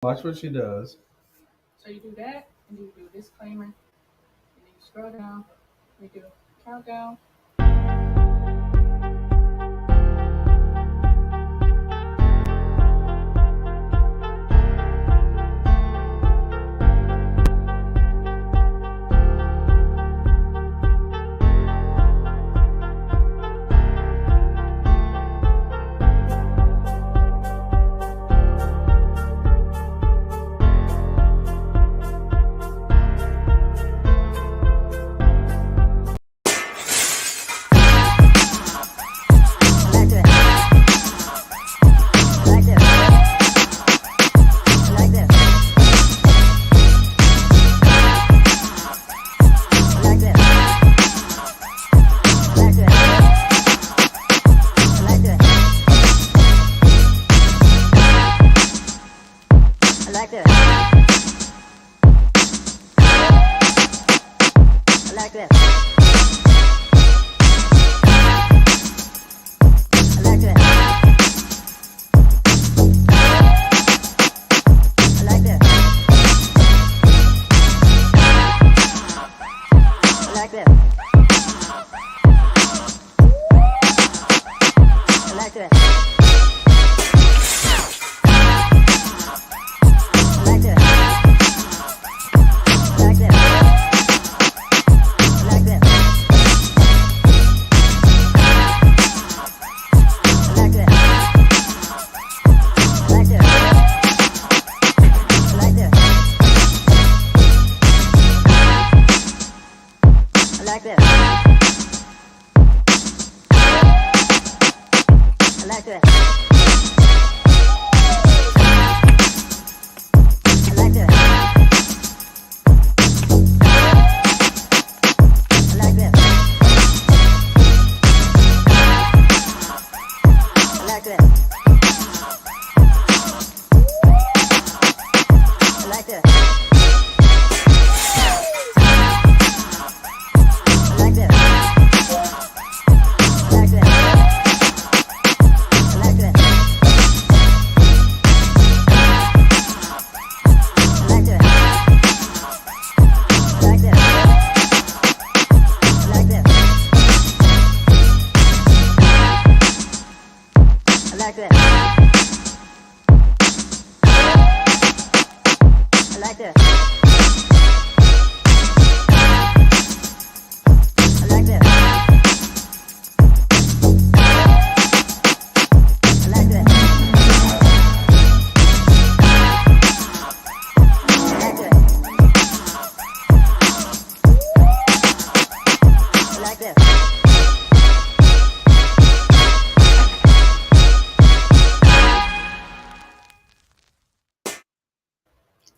Watch what she does. So you do that, and you do disclaimer, and then you scroll down. We do countdown.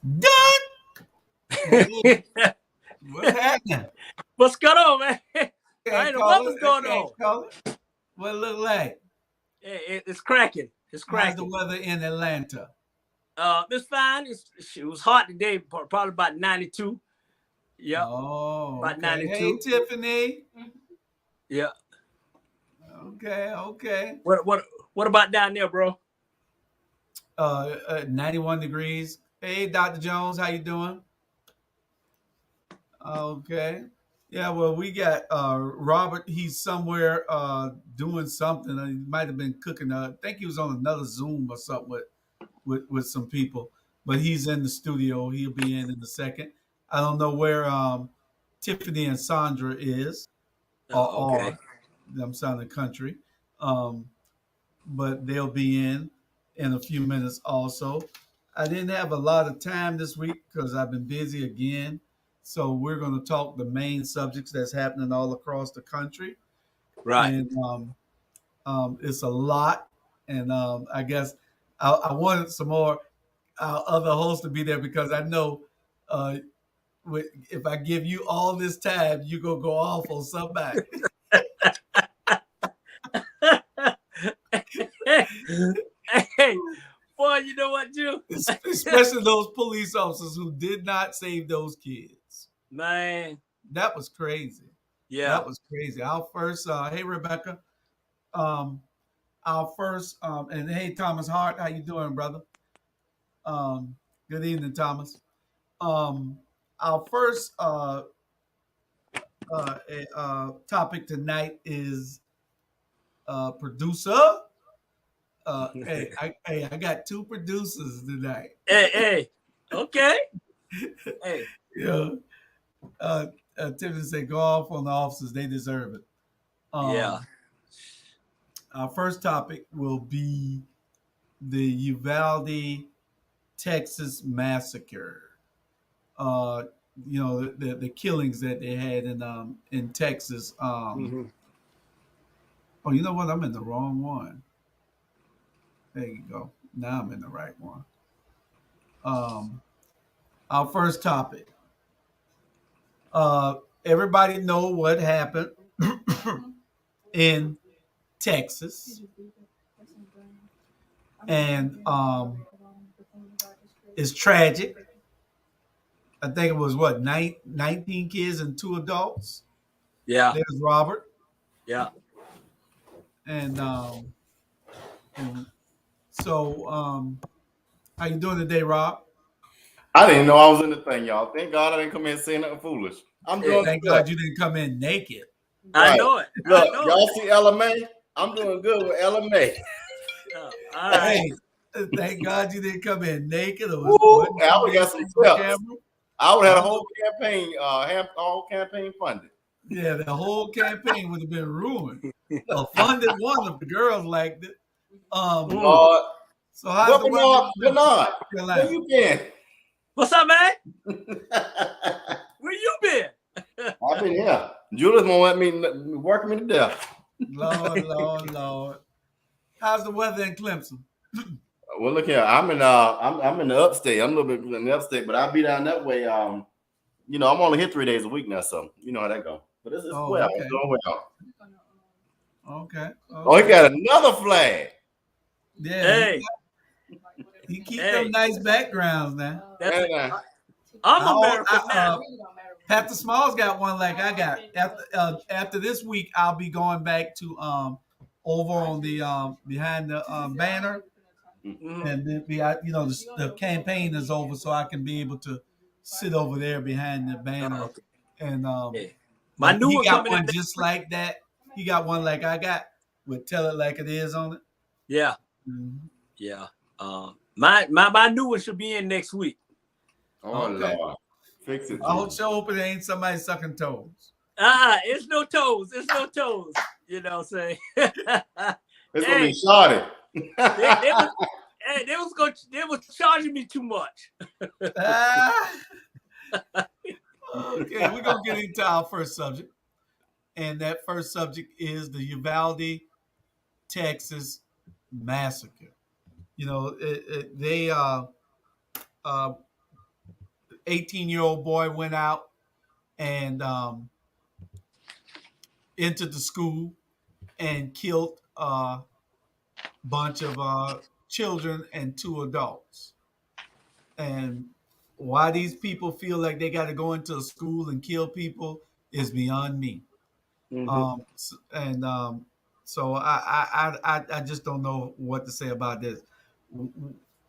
Done. What's happening? What's going on, man? I Can't ain't know call what it. was I going can't on. call it. What it look like? It's cracking. It's How's the cracking. weather in Atlanta? It's fine. It was hot today, probably about 92. Yep, Oh, about okay. Hey, 92. Tiffany. Yeah. Okay, okay. What about down there, bro? 91 degrees. Hey, Dr. Jones, how you doing? Okay. Yeah, well, we got Robert. He's somewhere doing something. He might have been cooking. I think he was on another Zoom or something with some people. But he's in the studio. He'll be in a second. I don't know where Tiffany and Sandra is or Okay. are. I'm sounding country. Um, but they'll be in a few minutes also. I didn't have a lot of time this week because I've been busy again. So we're going to talk the main subjects that's happening all across the country, Right. and it's a lot. And I guess I wanted some more other hosts to be there because I know uh, if I give you all this time, you gonna go off on somebody. Hey, boy, you know what, Jew? Especially those police officers who did not save those kids. Man, That was crazy. yeah. That was crazy. Our first, hey Rebecca, um, our first, and hey Thomas Hart, how you doing, brother? Um, Good evening, Thomas. Our first topic tonight is producer. I got two producers tonight. Hey. Okay. Hey. Yeah. Uh, Tiffany said, "Go off on the officers; they deserve it." Yeah. Our first topic will be the Uvalde, Texas massacre. Uh, the killings that they had in Texas. Mm-hmm. Oh, you know what? I'm in the wrong one. There you go. Now I'm in the right one. Um, our first topic. Uh, Everybody know what happened in Texas, and it's tragic. I think it was what 19 kids and 2 adults. Yeah. There's Robert, Yeah. and so how you doing today, Rob? I didn't know I was in the thing, y'all. Thank God I didn't come in saying nothing foolish. I'm doing Thank good. God you didn't come in naked. I Right. know it. Look, I know y'all it. see LMA? I'm doing good with LMA. All right. Hey, thank God you didn't come in naked. Or Woo, I would got some tips. I would have had a whole campaign funded. Yeah, the whole campaign would have been ruined. A funded one if the girls liked it. Lord, So how's the weather? Bernard, where you been? What's up, man? Where you been? I've been here. Julius won't let me work me to death. Lord. How's the weather in Clemson? Well, look here. I'm in the upstate. I'm a little bit in the upstate, but I'll be down that way. I'm only here 3 days a week now, so you know how that goes. But it's well. Okay. It's going well. Okay. Oh, he got another flag. Yeah. Hey. He keep them nice backgrounds now. I'm American now. Pastor Smalls got one like I got. After this week, I'll be going back to over on the behind the banner, and then the campaign is over, so I can be able to sit over there behind the banner. Okay. And My new he one got coming one in. just like that. He got one like I got with "Tell It Like It Is" on it. Yeah. Mm-hmm. Yeah. My new one should be in next week. Oh, okay. Lord. Fix it. I hope it ain't somebody sucking toes. It's no toes. It's no toes. You know what I'm saying? It's gonna be shorty. They was charging me too much. Okay, we're gonna get into our first subject. And that first subject is the Uvalde, Texas massacre. You know, they 18-year-old boy went out and entered the school and killed a bunch of children and 2 adults. And why these people feel like they got to go into a school and kill people is beyond me. Mm-hmm. So I just don't know what to say about this.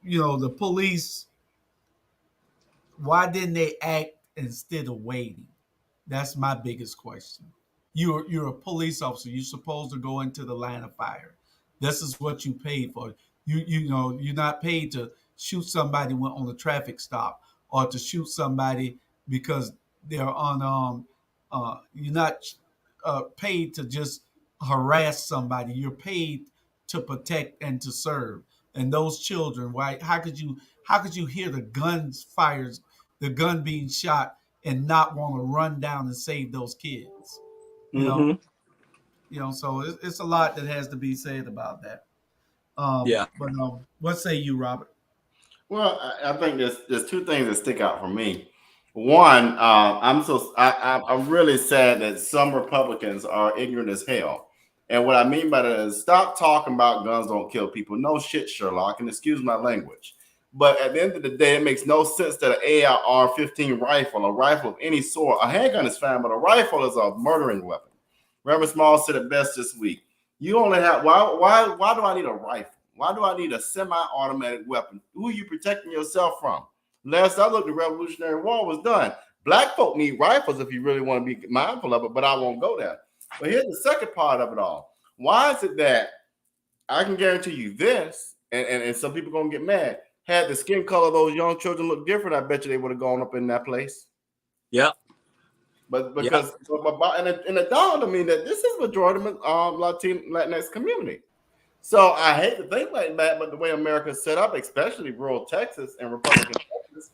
You know, the police, why didn't they act instead of waiting? That's my biggest question. You're a police officer. You're supposed to go into the line of fire. This is what you paid for. You're not paid to shoot somebody when on a traffic stop or to shoot somebody because they're on. You're not paid to just harass somebody. You're paid to protect and to serve. And those children, why? How could you hear the guns fires, the gun being shot, and not want to run down and save those kids? You know, so it's a lot that has to be said about that. But what say you, Robert? Well, I think there's two things that stick out for me. One, I'm really sad that some Republicans are ignorant as hell. And what I mean by that is stop talking about guns don't kill people. No shit, Sherlock, and excuse my language. But at the end of the day, it makes no sense that an AR-15 rifle, a rifle of any sort, a handgun is fine, but a rifle is a murdering weapon. Reverend Small said it best this week. You only have why do I need a rifle? Why do I need a semi-automatic weapon? Who are you protecting yourself from? Last I looked, the Revolutionary War was done. Black folk need rifles if you really want to be mindful of it, but I won't go there. But here's the second part of it all. Why is it that I can guarantee you this, and some people gonna get mad. Had the skin color of those young children look different, I bet you they would have gone up in that place. Yep. But because and it dawned on me that this is majority Latinx community. So I hate to think like that, but the way America's set up, especially rural Texas and Republican Texas,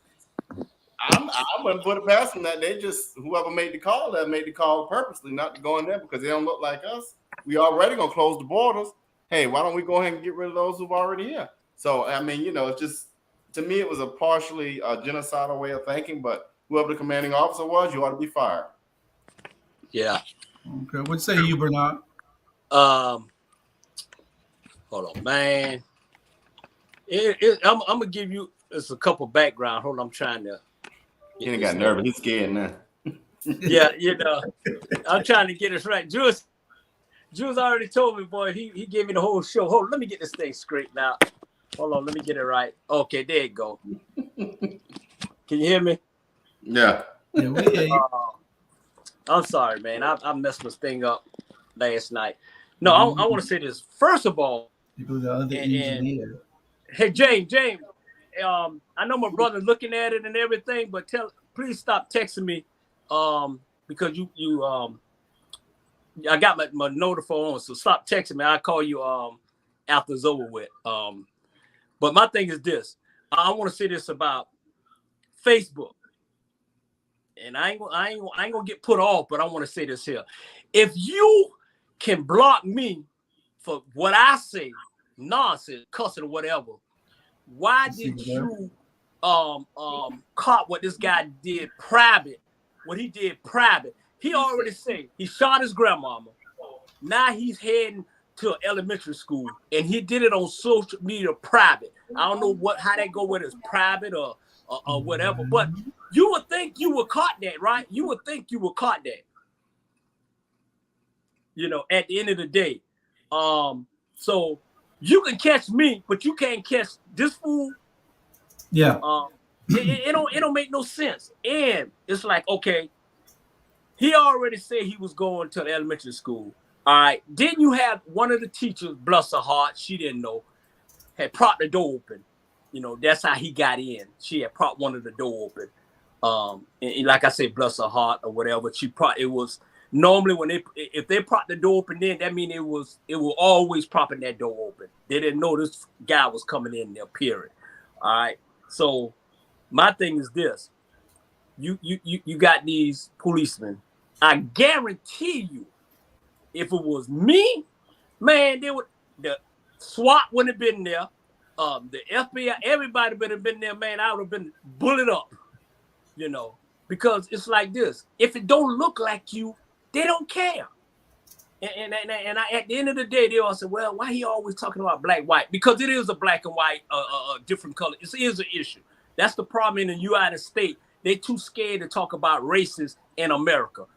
I wouldn't put it past them that they just whoever made the call purposely not to go in there because they don't look like us. We already gonna close the borders. Hey, why don't we go ahead and get rid of those who've already here? So I mean, it's just to me it was a partially genocidal way of thinking, but whoever the commanding officer was, you ought to be fired. Yeah. Okay. What say you, Bernard? Hold on, man. I'm gonna give you just a couple background. Hold on, I'm trying to. He ain't got nervous. He's scared now. Yeah, I'm trying to get this right. Jules already told me, boy. He gave me the whole show. Hold on, let me get this thing straight now. Hold on, let me get it right. Okay, there you go. Can you hear me? Yeah. Yeah, we hear you. I'm sorry, man. I messed this thing up last night. No, I want to say this. First of all, hey, James, I know my brother's looking at it and everything, but please stop texting me, because you I got my notification on, so stop texting me. I'll call you after it's over with. But my thing is this: I want to say this about Facebook, and I ain't gonna get put off, but I want to say this here: if you can block me for what I say, nonsense, cussing or whatever, why did you caught what this guy did private? What he did private? He already said he shot his grandmama. Now he's heading to elementary school, and he did it on social media private. I don't know how that go, whether it's private or whatever. But you would think you were caught that, right? You would think you were caught that. At the end of the day, so you can catch me, but you can't catch this fool. Yeah. It don't make no sense. And it's like, okay, he already said he was going to the elementary school. All right. Didn't you have one of the teachers, bless her heart, she didn't know, had propped the door open. That's how he got in. She had propped one of the door open. And like I said, bless her heart or whatever. It was normally if they propped the door open, then that mean it was always propping that door open. They didn't know this guy was coming in there, period. All right. So my thing is this: you got these policemen. I guarantee you, if it was me, man, the SWAT wouldn't have been there. The FBI, everybody would have been there, man. I would have been bullied up, because it's like this: if it don't look like you, they don't care. And at the end of the day, they all say, well, why he always talking about black, white? Because it is a black and white, different color. It is an issue. That's the problem in the United States. They're too scared to talk about races in America.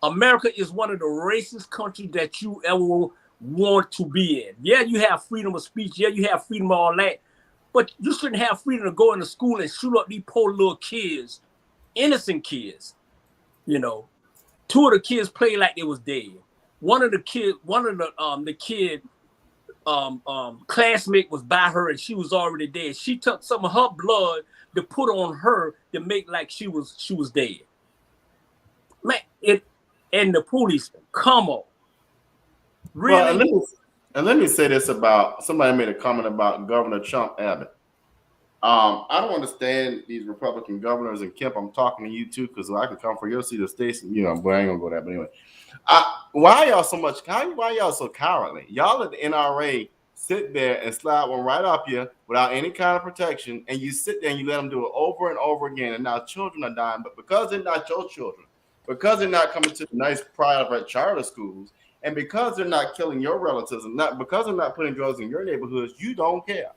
America is one of the racist countries that you ever want to be in. Yeah, you have freedom of speech. Yeah, you have freedom of all that. But you shouldn't have freedom to go into school and shoot up these poor little kids, innocent kids. Two of the kids played like they was dead. One of the kid classmate was by her and she was already dead. She took some of her blood to put on her to make like she was dead. Man, and the policeman, come on. Really? Well, and let me say this about somebody made a comment about Governor Trump Abbott. I don't understand these Republican governors, and Kemp, I'm talking to you too, because I can come for your seat of state, but I ain't gonna go there. But anyway, why y'all so cowardly? Y'all at the NRA sit there and slide one right up you without any kind of protection, and you sit there and you let them do it over and over again, and now children are dying, but because they're not your children, because they're not coming to the nice private charter schools, and because they're not killing your relatives, and because they're not putting drugs in your neighborhoods, you don't care.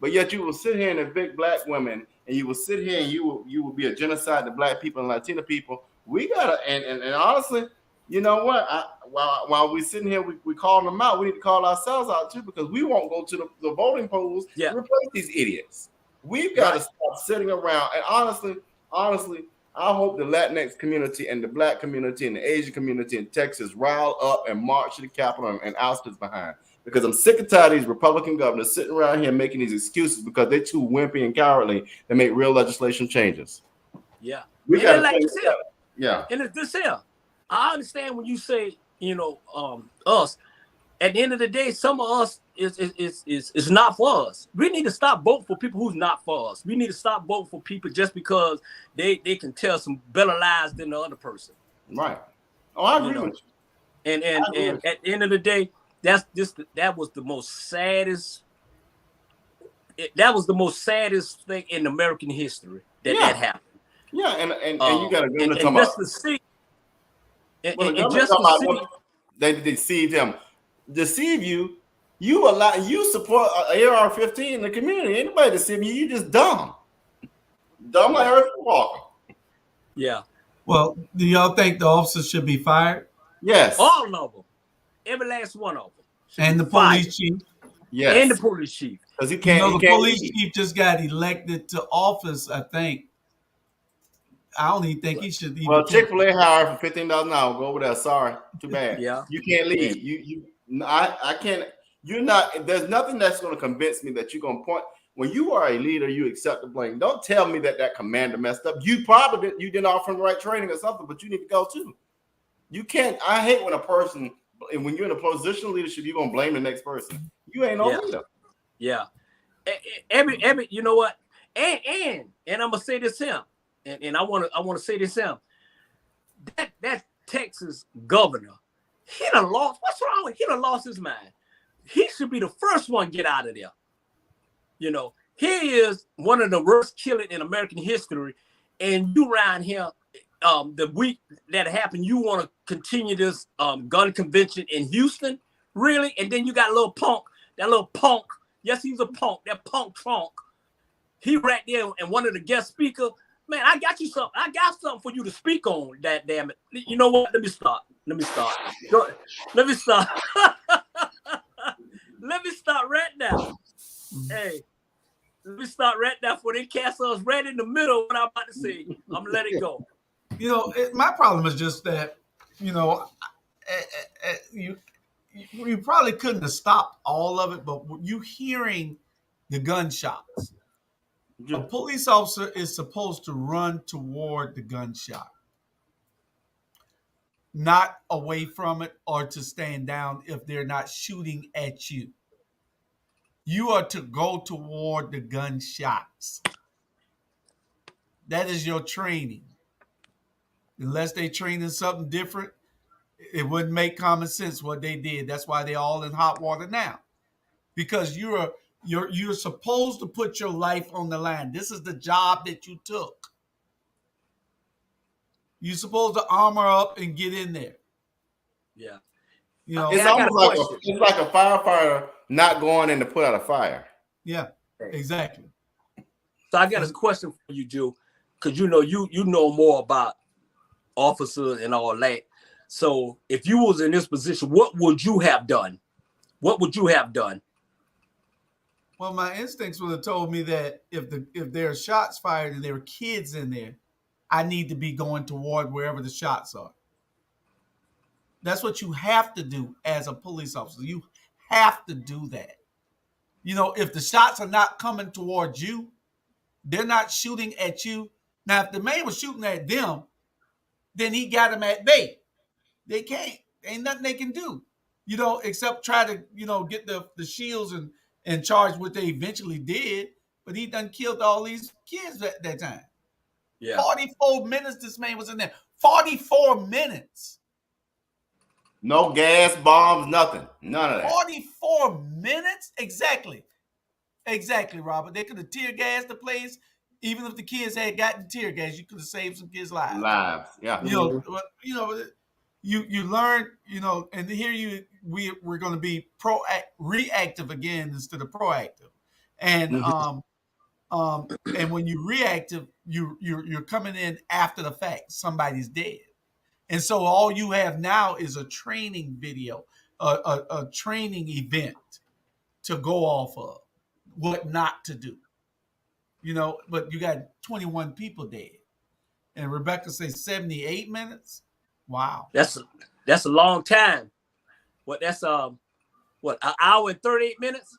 But yet you will sit here and evict black women, and you will sit here and you will be a genocide to black people and Latina people. We gotta and honestly, you know what? While we sitting here, we calling them out. We need to call ourselves out too, because we won't go to the voting polls to replace these idiots. We've got to Right. stop sitting around. And honestly, I hope the Latinx community and the Black community and the Asian community in Texas rile up and march to the Capitol and oust us behind. Because I'm sick and tired of these Republican governors sitting around here making these excuses because they're too wimpy and cowardly to make real legislation changes. Yeah. We And got then to like think this here. yeah. And it's this here. I understand when you say, us. At the end of the day, some of us is not for us. We need to stop voting for people who's not for us. We need to stop voting for people just because they can tell some better lies than the other person. Right. Oh, I agree with you. And at the end of the day, that was the most saddest. That was the most saddest thing in American history that happened. Yeah, and you got to go to and just to see, and just to see, they deceived him. Deceive you. You support AR-15 in the community. Anybody deceive you, you just dumb. Dumb like Earth Walker. Yeah. Well, do y'all think the officers should be fired? Yes. All of them. Every last one of them. And the police chief? Yes. And the police chief. Because he can't. The police chief just got elected to office, I think. I don't even think he should even. Well, Chick-fil-A hired for $15 an hour. Go over there. Sorry. Too bad. Yeah. You can't leave. I can't. You're not. There's nothing that's going to convince me that you're going to point. When you are a leader, you accept the blame. Don't tell me that commander messed up. You probably didn't offer him the right training or something, but you need to go too. You can't. I hate when a person, when you're in a position of leadership, you're going to blame the next person. You ain't no leader. Yeah. Every you know what? And I'm gonna say this him. And I want to say this him. That Texas governor, he done lost. What's wrong with him? He done lost his mind. He should be the first one to get out of there. He is one of the worst killers in American history. And you around here, the week that happened, you want to continue this gun convention in Houston, really? And then you got that little punk. Yes, he's a punk. That punk Trump. He right there, and one of the guest speakers. Man, I got you something. I got something for you to speak on. That damn it. You know what? Let me start. Let me start right now. Hey, let me start right now before they cast us right in the middle of what I'm about to say. I'm gonna let it go. My problem is just that, you probably couldn't have stopped all of it, but you hearing the gunshots. A police officer is supposed to run toward the gunshot, not away from it or to stand down if they're not shooting at you. You are to go toward the gunshots. That is your training. Unless they train in something different, it wouldn't make common sense what they did. That's why they're all in hot water now. Because you're supposed to put your life on the line. This is the job that you took. You're supposed to armor up and get in there. Yeah. It's almost like a firefighter not going in to put out a fire. Yeah, exactly. So I got a question for you, Joe, because you know more about officers and all that. So if you was in this position, what would you have done? What would you have done? Well, my instincts would have told me that if there are shots fired and there are kids in there, I need to be going toward wherever the shots are. That's what you have to do as a police officer. You have to do that. If the shots are not coming towards you, they're not shooting at you. Now, if the man was shooting at them, then he got them at bay. They can't. Ain't nothing they can do, except try to, get the shields and charge what they eventually did. But he done killed all these kids at that time. Yeah. 44 minutes this man was in there. 44 minutes. No gas, bombs, nothing. None of that. 44 minutes? Exactly, Robert. They could have tear gassed the place. Even if the kids had gotten tear gas, you could have saved some kids' lives. Yeah. You learn, and here we're going to be reactive again instead of proactive. And and when you reactive, you're coming in after the fact. Somebody's dead. And so all you have now is a training video, a training event to go off of, what not to do. but you got 21 people dead. And Rebecca says 78 minutes. Wow. That's a long time. That's what, an hour and 38 minutes?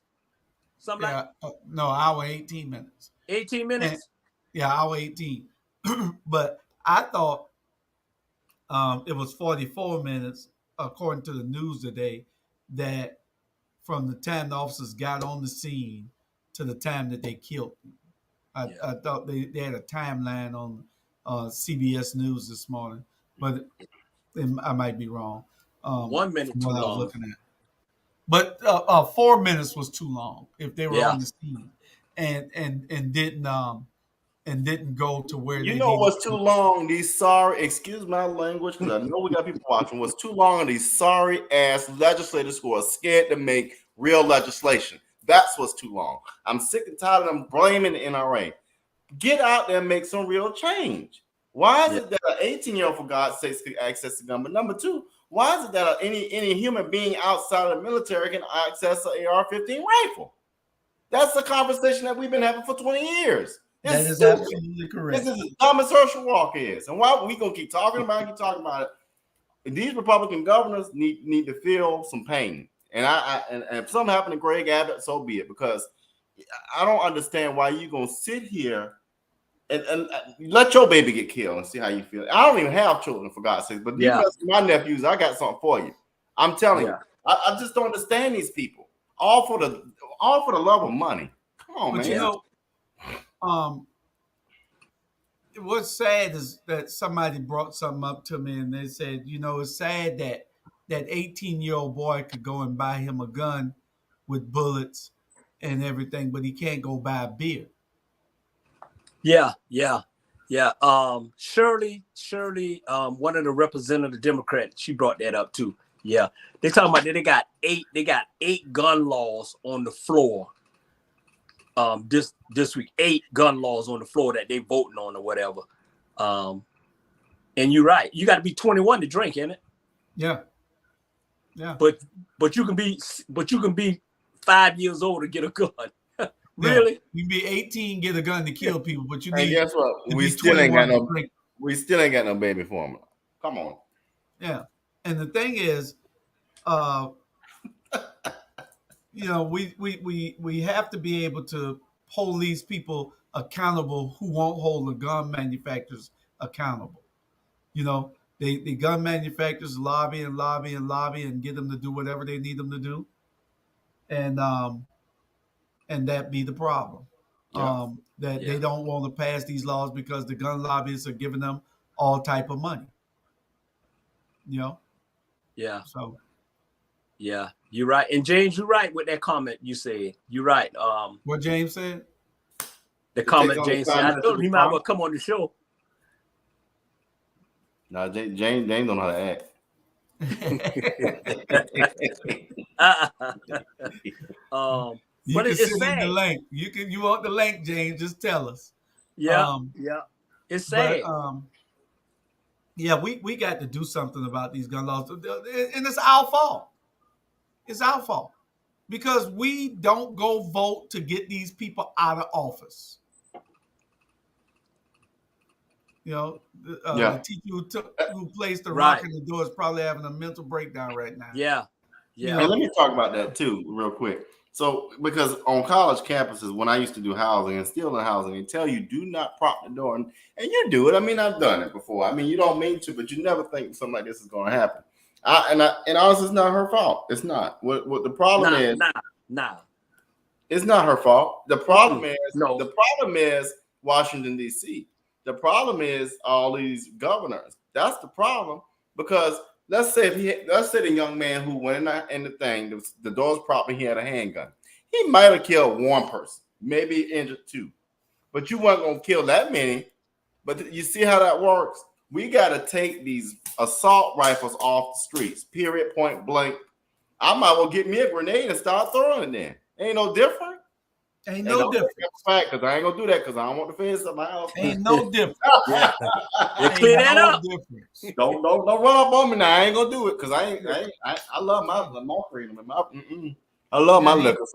Something Yeah, like no, hour 18 minutes. 18 And, minutes? yeah, hour 18. But I thought it was 44 minutes, according to the news today, that from the time the officers got on the scene to the time that they killed them. I thought they had a timeline on CBS News this morning, but I might be wrong. 1 minute From too what I was long. looking at. But 4 minutes was too long if they were Yeah. on the scene and didn't go to where You they know needed what's to. too long? These excuse my language, because I know we got people watching. What's too long are these sorry ass legislators who are scared to make real legislation. That's what's too long. I'm sick and tired of them blaming the NRA. Get out there and make some real change. Why is it that an 18-year-old, for God's sakes, can access the gun? But number two, why is it that any human being outside of the military can access an AR-15 rifle? That's the conversation that we've been having for 20 years. That is absolutely correct. This is as dumb as Herschel Walker is. And why we gonna keep talking about it? These Republican governors need to feel some pain. And and if something happened to Greg Abbott, so be it. Because I don't understand why you gonna sit here and let your baby get killed and see how you feel. I don't even have children, for God's sake. But you mess with my nephews, I got something for you. I'm telling you. I just don't understand these people. All for the love of money. Come on, But man. What's sad is that somebody brought something up to me and they said, it's sad that 18-year-old boy could go and buy him a gun with bullets and everything, but he can't go buy a beer. Yeah. Shirley, one of the representative Democrats, she brought that up too. Yeah. They talking about that they got eight gun laws on the floor. This week, 8 gun laws on the floor that they voting on or whatever. And you're right. You got to be 21 to drink, ain't it? Yeah. But you can be 5 years old to get a gun. Really? Yeah. You can be 18, get a gun to kill people, but you need. And guess what? We still ain't got no baby formula. Come on. Yeah. And the thing is, we have to be able to hold these people accountable who won't hold the gun manufacturers accountable. The gun manufacturers lobby and get them to do whatever they need them to do. And that be the problem. They don't want to pass these laws because the gun lobbyists are giving them all type of money. Yeah. So. Yeah, you're right. And James, you're right with that comment you said. You're right. What James said? The comment James said. I told him he might well come on the show. No, James don't know how to act. But it's sad. In the link. You want the link, James? Just tell us. Yeah. It's sad. But, we got to do something about these gun laws, and it's our fault. It's our fault because we don't go vote to get these people out of office. The teacher who placed the rock in the door is probably having a mental breakdown right now. Yeah. And let me talk about that too, real quick. So, because on college campuses, when I used to do housing and still in housing, they tell you do not prop the door, and you do it. I mean, I've done it before. I mean, you don't mean to, but you never think something like this is going to happen. And honestly, it's not her fault. It's not. What the problem is? Nah. It's not her fault. The problem is Washington D.C. The problem is all these governors. That's the problem. Because let's say the young man who went in the thing, the door's propped, he had a handgun. He might have killed one person, maybe injured 2, but you weren't gonna kill that many. But you see how that works? We got to take these assault rifles off the streets, period, point blank. I might well get me a grenade and start throwing it in. Ain't no different. Ain't no different. Fact, because I ain't going to do that because I don't want to fence up my house. Ain't no different. Clear that up. Don't run up on me now. I ain't going to do it because I love my freedom. I love my liquor.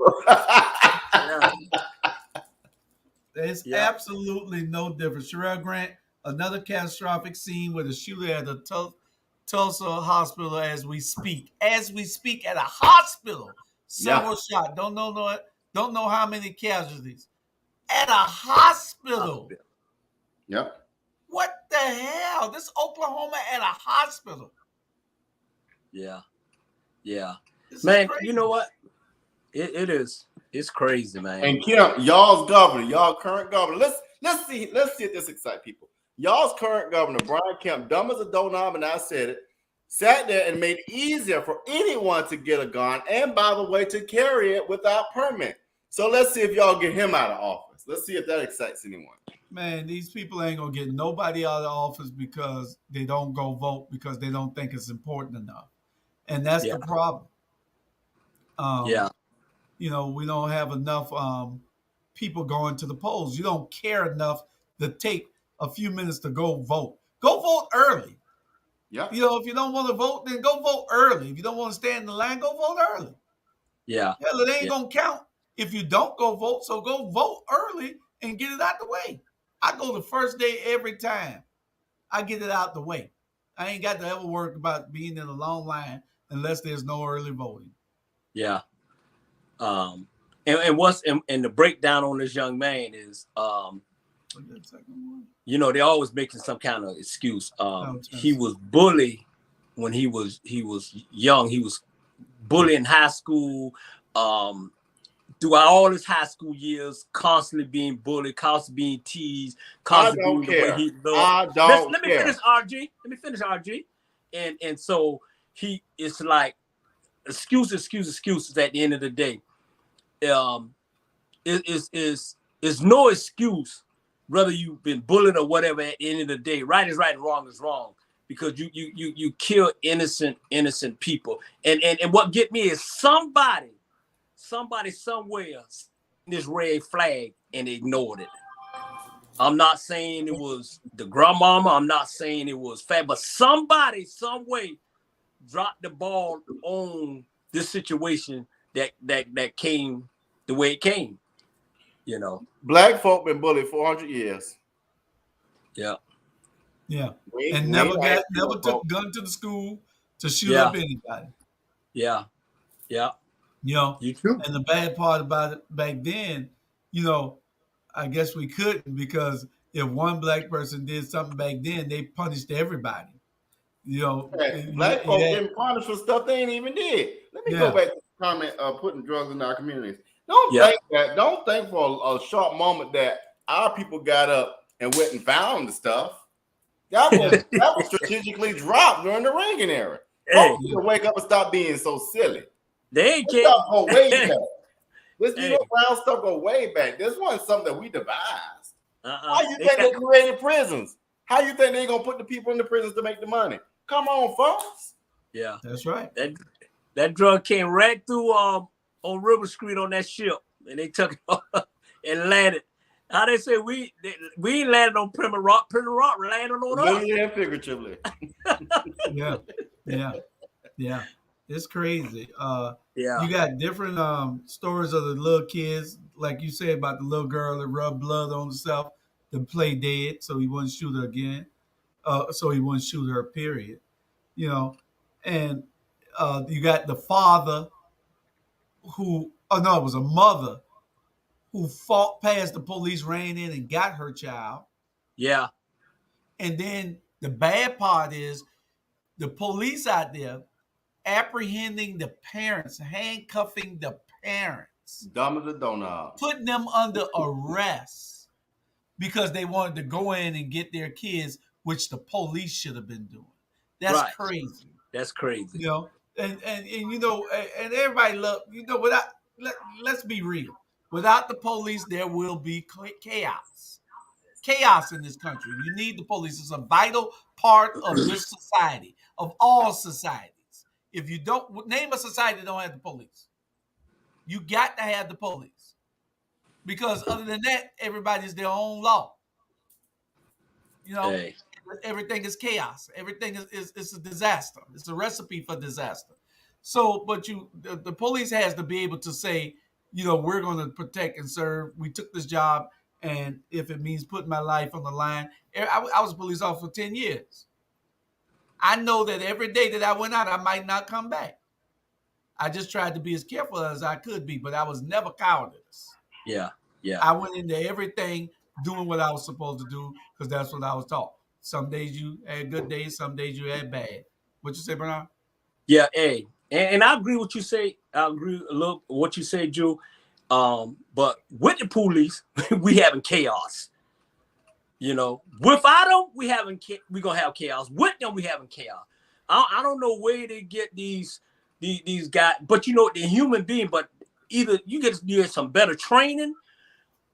It's Yeah. absolutely no different. Sherelle Grant, another catastrophic scene with a shooter at a Tulsa hospital as we speak. As we speak, at a hospital, Yeah. several shot. Don't know how many casualties. At a hospital. Hospital. Yep. What the hell? This Oklahoma at a hospital. Yeah. Yeah. This is Man, you crazy. know what? It is. It's crazy, man. And Kim, y'all's governor, y'all current governor. Let's see if this excites people. Y'all's current governor, Brian Kemp, dumb as a doorknob, and I said it, sat there and made it easier for anyone to get a gun, and by the way, to carry it without permit. So let's see if y'all get him out of office. Let's see if that excites anyone. Man, these people ain't gonna get nobody out of office because they don't go vote because they don't think it's important enough. And that's Yeah. the problem. Yeah. You know, we don't have enough people going to the polls. You don't care enough to take a few minutes to go vote. Go vote early. Yeah. You know, if you don't want to vote, then go vote early. If you don't want to stand in the line, go vote early. Yeah. Hell, it ain't Yeah. gonna count if you don't go vote. So go vote early and get it out the way. I go the first day every time. I get it out the way. I ain't got to ever worry about being in a long line unless there's no early voting. Yeah. And what's and the breakdown on this young man is you know, they're always making some kind of excuse. He was bullied when he was young. He was bullied in high school. Throughout all his high school years, constantly being bullied, constantly being teased, constantly I don't being the way care. he I loved. don't Let me care. finish, RG. Let me finish, RG. And so it's like excuses at the end of the day. Is no excuse whether you've been bullied or whatever. At the end of the day, right is right and wrong is wrong, because you kill innocent people. And what get me is somebody somewhere this red flag and ignored it. I'm not saying it was the grandmama. I'm not saying it was fat, but somebody some way dropped the ball on this situation that came the way it came. You know. Black folk been bullied 400 years. Yeah. Yeah. We And never ain't took gun to the school to shoot Yeah. up anybody. Yeah. Yeah. You know, You too. and the bad part about it back then, you know, I guess we couldn't, because if one black person did something back then, they punished everybody. You know, Black folk getting punished for stuff they ain't even did. Let me go back to the comment of putting drugs in our communities. Don't think for a short moment that our people got up and went and found the stuff. That was strategically dropped during the Reagan era. Hey, Folks need to wake up and stop being so silly. they ain't This care. stuff go way back. This Hey. Neo Brown stuff go way back. This wasn't something that we devised. How you They think they got- created prisons? How you think they gonna put the people in the prisons to make the money? Come on, folks. Yeah, That's right. that drug came right through on River Street on that ship, and they took it and landed. How they say we ain't landed on Plymouth Rock. Plymouth Rock landed on us. Literally and figuratively. Yeah. It's crazy. Yeah, You got different stories of the little kids, like you said about the little girl that rubbed blood on herself to play dead, so he wouldn't shoot her again. So he wouldn't shoot her. Period. You know, and you got the father who, oh no, it was a mother who fought past the police, ran in and got her child. yeah, And then the bad part is the police out there apprehending the parents, handcuffing the parents, Dumb as a donut. putting them under arrest because they wanted to go in and get their kids, which the police should have been doing. That's Right. crazy. that's crazy. You know, and you know, and everybody love, you know, let's be real. Without the police, there will be chaos. Chaos in this country. You need the police. It's a vital part of this society, of all societies. If you don't name a society that don't have the police, you got to have the police. Because other than that, everybody's their own law. You know, Hey. everything is chaos. Everything is a disaster. It's a recipe for disaster. So, but the police has to be able to say, you know, we're going to protect and serve. We took this job And if it means putting my life on the line, I was a police officer for 10 years. I know that every day that I went out, I might not come back. I just tried to be as careful as I could be, but I was never cowardice. Yeah. I went into everything doing what I was supposed to do because that's what I was taught. Some days you had good days, some days you had bad. What you say, Bernard? Yeah, hey, and I agree with what you say. I agree a little what you say, Joe. But with the police, we having chaos. You know, without them, we gonna have chaos. With them, we having chaos. I don't know where they get these guys, but you know, they're human being. But either you get some better training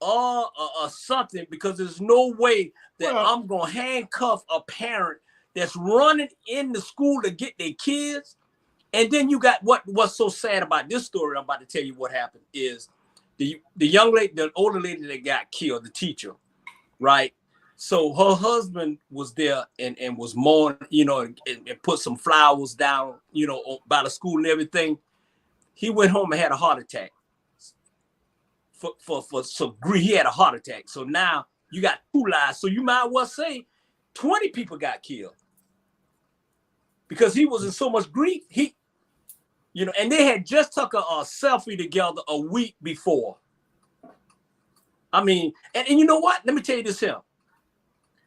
or something, because there's no way that I'm gonna handcuff a parent that's running in the school to get their kids. And then you got what's so sad about this story I'm about to tell you what happened is the young lady, the older lady that got killed, the teacher, right? So her husband was there and was mourning, you know, and put some flowers down, you know, by the school and everything. He went home and had a heart attack. So he had a heart attack. So now you got 2 lives. So you might well say 20 people got killed because he was in so much grief. You know, and they had just took a selfie together a week before. I mean, and you know what? Let me tell you this here.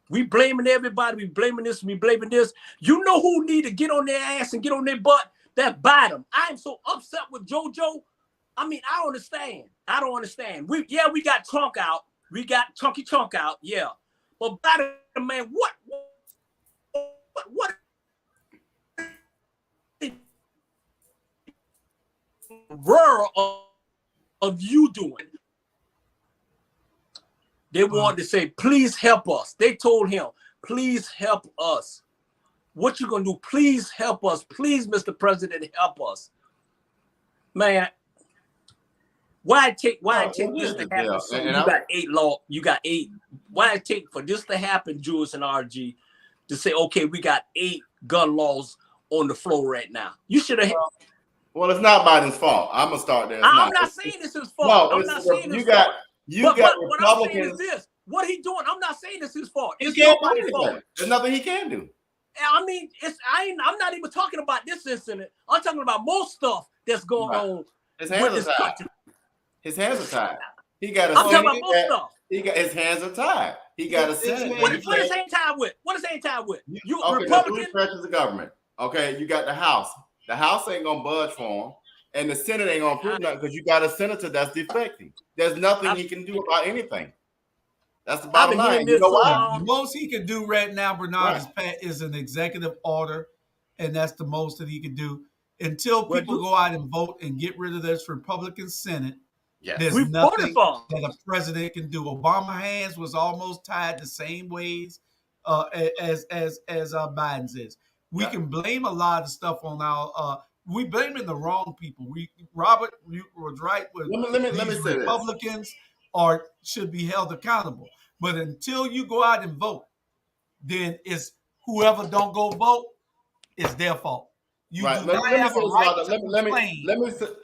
We blaming everybody. We blaming this. We blaming this. You know who need to get on their ass and get on their butt? That Biden. I am so upset with JoJo. I mean, I don't understand. I don't understand. We got Trump out. We got Chunky Chunk out. Yeah. But Biden, man, what world of you doing? They wanted to say, please help us. They told him, please help us. What you gonna do? Please help us. Please, Mr. President, help us. Man, why take this to happen? So you got 8. Why it take for this to happen, Julius and RG, to say, okay, we got 8 gun laws on the floor right now? You should have. Well, it's not Biden's fault. I'm gonna start there. I'm not saying it's his fault. No, I'm not saying you got Republicans. What I'm saying is this: what he doing? I'm not saying it's his fault. It's can't nobody's fault. There's nothing he can do. I mean, I'm not even talking about this incident. I'm talking about most stuff that's going on. His hands are tied. His hands are tied. He got. I'm talking about most stuff. He got his hands are tied. He got a Senate. What is hands tied with? What is hands tied with? You okay, Republican? 3 branches of government. Okay, you got the House. The House ain't gonna budge for him, and the Senate ain't gonna approve nothing because you got a senator that's defecting. There's nothing he can do about anything. That's the bottom line. You know why? The most he can do right now, Bernard, is an executive order, and that's the most that he can do until people go out and vote and get rid of this Republican Senate. Yes. There's nothing that a president can do. Obama's hands was almost tied the same ways as Biden's is. We can blame a lot of stuff on our. We blaming the wrong people. Robert was right with let me say Republicans should be held accountable. But until you go out and vote, then it's whoever don't go vote, it's their fault. You do not have a right to complain.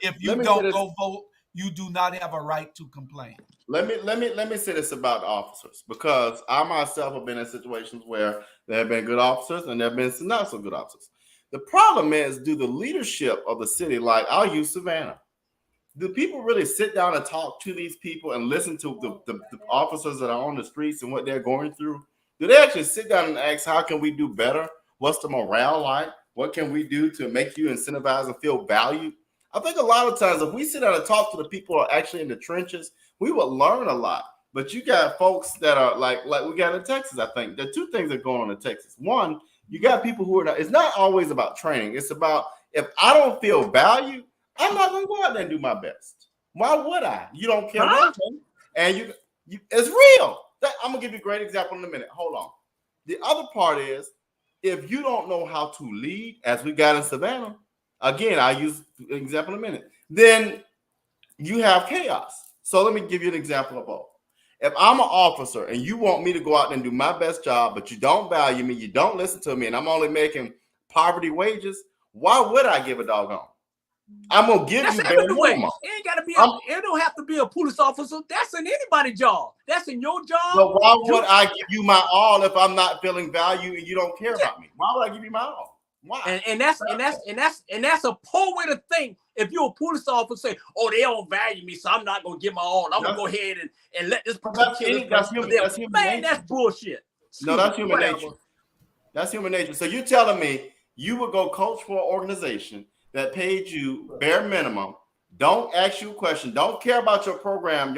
If you don't go vote, you do not have a right to complain. Let me say this about the officers, because I myself have been in situations where there have been good officers and there have been some not so good officers. The problem is, do the leadership of the city, like I'll use Savannah, do people really sit down and talk to these people and listen to the officers that are on the streets and what they're going through? Do they actually sit down and ask, how can we do better? What's the morale like? What can we do to make you incentivize and feel valued? I think a lot of times if we sit down and talk to the people who are actually in the trenches, we would learn a lot. But you got folks that are like we got in Texas, I think. There are 2 things that are going on in Texas. One, you got people who are not, it's not always about training. It's about, if I don't feel valued, I'm not going to go out there and do my best. Why would I? You don't care about them. And you it's real. I'm going to give you a great example in a minute. Hold on. The other part is, if you don't know how to lead, as we got in Savannah, again, I'll use an example in a minute, then you have chaos. So let me give you an example of both. If I'm an officer and you want me to go out and do my best job, but you don't value me, you don't listen to me, and I'm only making poverty wages, why would I give a doggone? I'm gonna give That's you bare everywhere. minimum. It ain't gotta be. I'm- It don't have to be a police officer. That's in anybody's job. That's in your job. But why would I give you my all if I'm not feeling value and you don't care about me? Why would I give you my all? Why? And that's a poor way to think. If you're a police officer, say, "Oh, they don't value me, so I'm not gonna give my all. I'm gonna go ahead and let this person kill this person." That's human Man, nature. that's bullshit. No, that's human Whatever. nature. That's human nature. So you're telling me you would go coach for an organization that paid you bare minimum, don't ask you a question, don't care about your program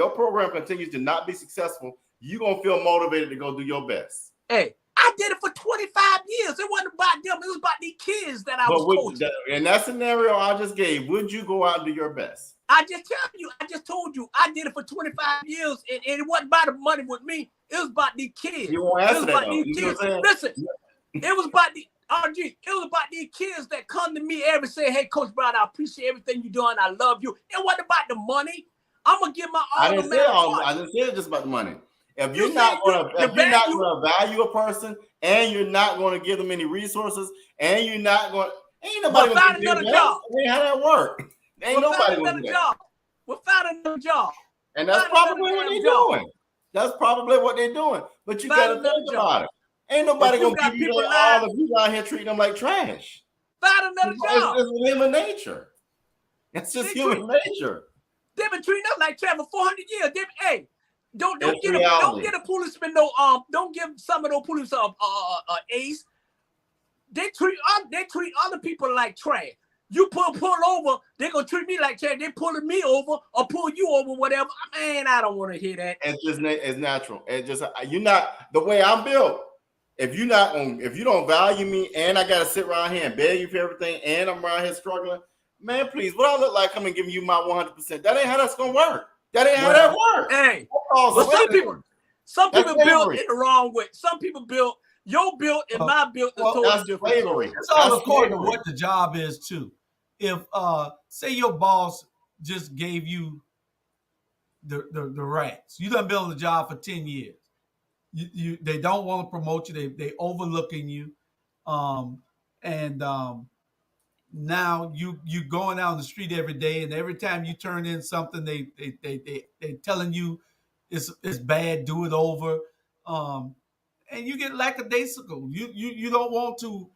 continues to not be successful, you're going to feel motivated to go do your best. Hey, I did it for 25 years. It wasn't about them. It was about these kids that I was coaching. In that scenario I just gave, would you go out and do your best? I just told you, I did it for 25 years, and it wasn't about the money with me. It was about these kids. You won't answer that, though. These kids. Listen, it was about the RG. It was about these kids that come to me every say, "Hey, Coach Brown, I appreciate everything you're doing. I love you." It wasn't about the money. I'm gonna give my all. I didn't say it just about the money. If you're not going to value a person, and you're not going to give them any resources, and you're not going, ain't nobody going to do that. Job. Ain't how that work. Ain't nobody going to do that. We'll find another job. And that's probably what they're doing. That's probably what they're doing. But you got to think about it. Ain't nobody going to give you all of you out here treating them like trash. Find another job. It's human nature. It's just human nature. They've been treating us like trash for 400 years. Don't get a policeman don't give some of those police ace. They treat other people like trash. You pull over, they're gonna treat me like trash. They pulling me over or pull you over, whatever. Man, I don't want to hear that. It's natural. It's just you're not the way I'm built. If you don't value me and I gotta sit around here and beg you for everything and I'm around here struggling, man, please, what I look like coming giving you my 100%? That ain't how that's gonna work. That ain't how that works. Hey, but some people built it the wrong way. Some people built your build and my build is totally different. It's all according to what the job is too. If say your boss just gave you the rats, you done been on the job for 10 years. They don't want to promote you. They overlooking you, and now you going out on the street every day, and every time you turn in something, they telling you it's bad. Do it over, and you get lackadaisical. You don't want to.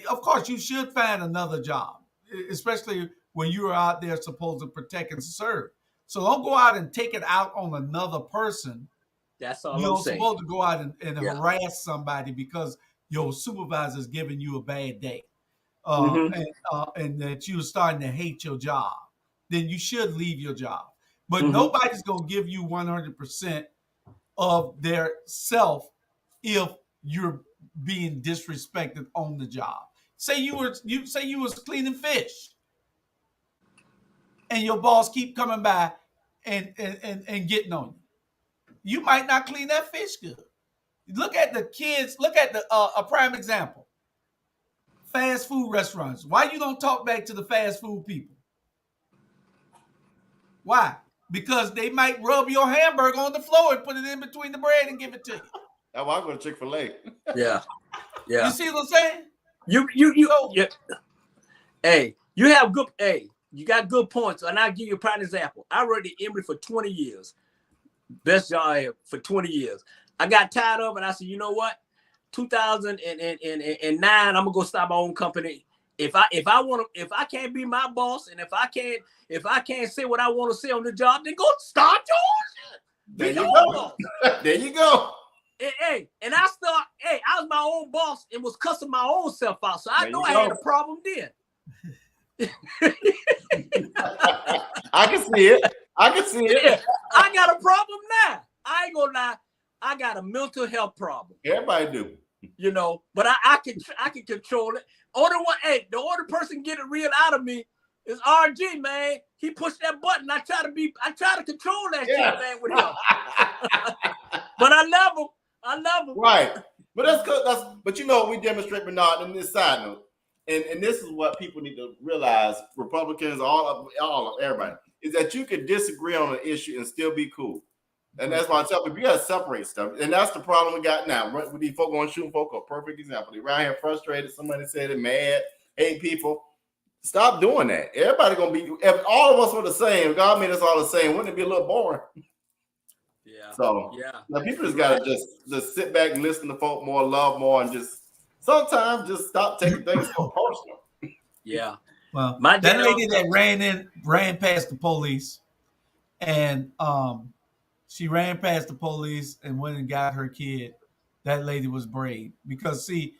Of course, you should find another job, especially when you are out there supposed to protect and serve. So don't go out and take it out on another person. That's all You're I'm saying. supposed to go out and harass somebody because your supervisor is giving you a bad day, and that you're starting to hate your job. Then you should leave your job. But nobody's going to give you 100% of their self if you're being disrespected on the job. Say you was cleaning fish, and your boss keep coming by and getting on you. You might not clean that fish good. Look at the kids. Look at a prime example. Fast food restaurants. Why you don't talk back to the fast food people? Why? Because they might rub your hamburger on the floor and put it in between the bread and give it to you. That's why I go to Chick-fil-A. Yeah. You see what I'm saying? Yeah. Hey, you have good. Hey, you got good points, and I'll give you a prime example. I worked at Emory for 20 years. Best job I had for 20 years. I got tired of it. And I said, you know what? 2009, I'm gonna go start my own company. If I can't be my boss, and if I can't say what I want to say on the job, then go start your own shit. There you go. Hey, and I was my own boss and was cussing my own self out. So I know I had a problem then. I can see it. Yeah, I got a problem now. I ain't gonna lie. I got a mental health problem. Everybody do. You know, but I can control it. The only person get it real out of me is RG, man. He pushed that button. I try to control that shit, man, with him. But I love him. Right. But that's good. But you know, we demonstrate, Bernard, in this side note. And this is what people need to realize, Republicans, everybody, is that you can disagree on an issue and still be cool. And that's why I tell people, you got to separate stuff. And that's the problem we got now. With these folk going shooting folk, a perfect example. They're around here frustrated. Somebody said they're mad, hate people. Stop doing that. Everybody gonna be. If all of us were the same, if God made us all the same, wouldn't it be a little boring? Yeah. So Yeah. now people just gotta just sit back and listen to folk more, love more, and just sometimes just stop taking things so personal. Yeah. Well, My that dad lady that ran past the police, and she ran past the police and went and got her kid. That lady was brave because see,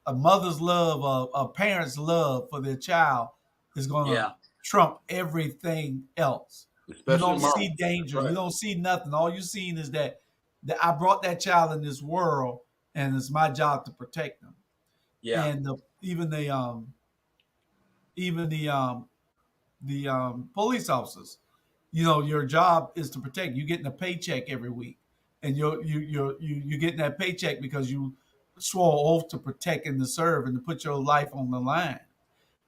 a mother's love, a parent's love for their child is going to Yeah. trump everything else. You Especially don't mom. see danger. Right. You don't see nothing. All you seen is that I brought that child in this world, and it's my job to protect them. Yeah. And even the police officers, your job is to protect. You're getting a paycheck every week, and you're getting that paycheck because you swore oath to protect and to serve and to put your life on the line.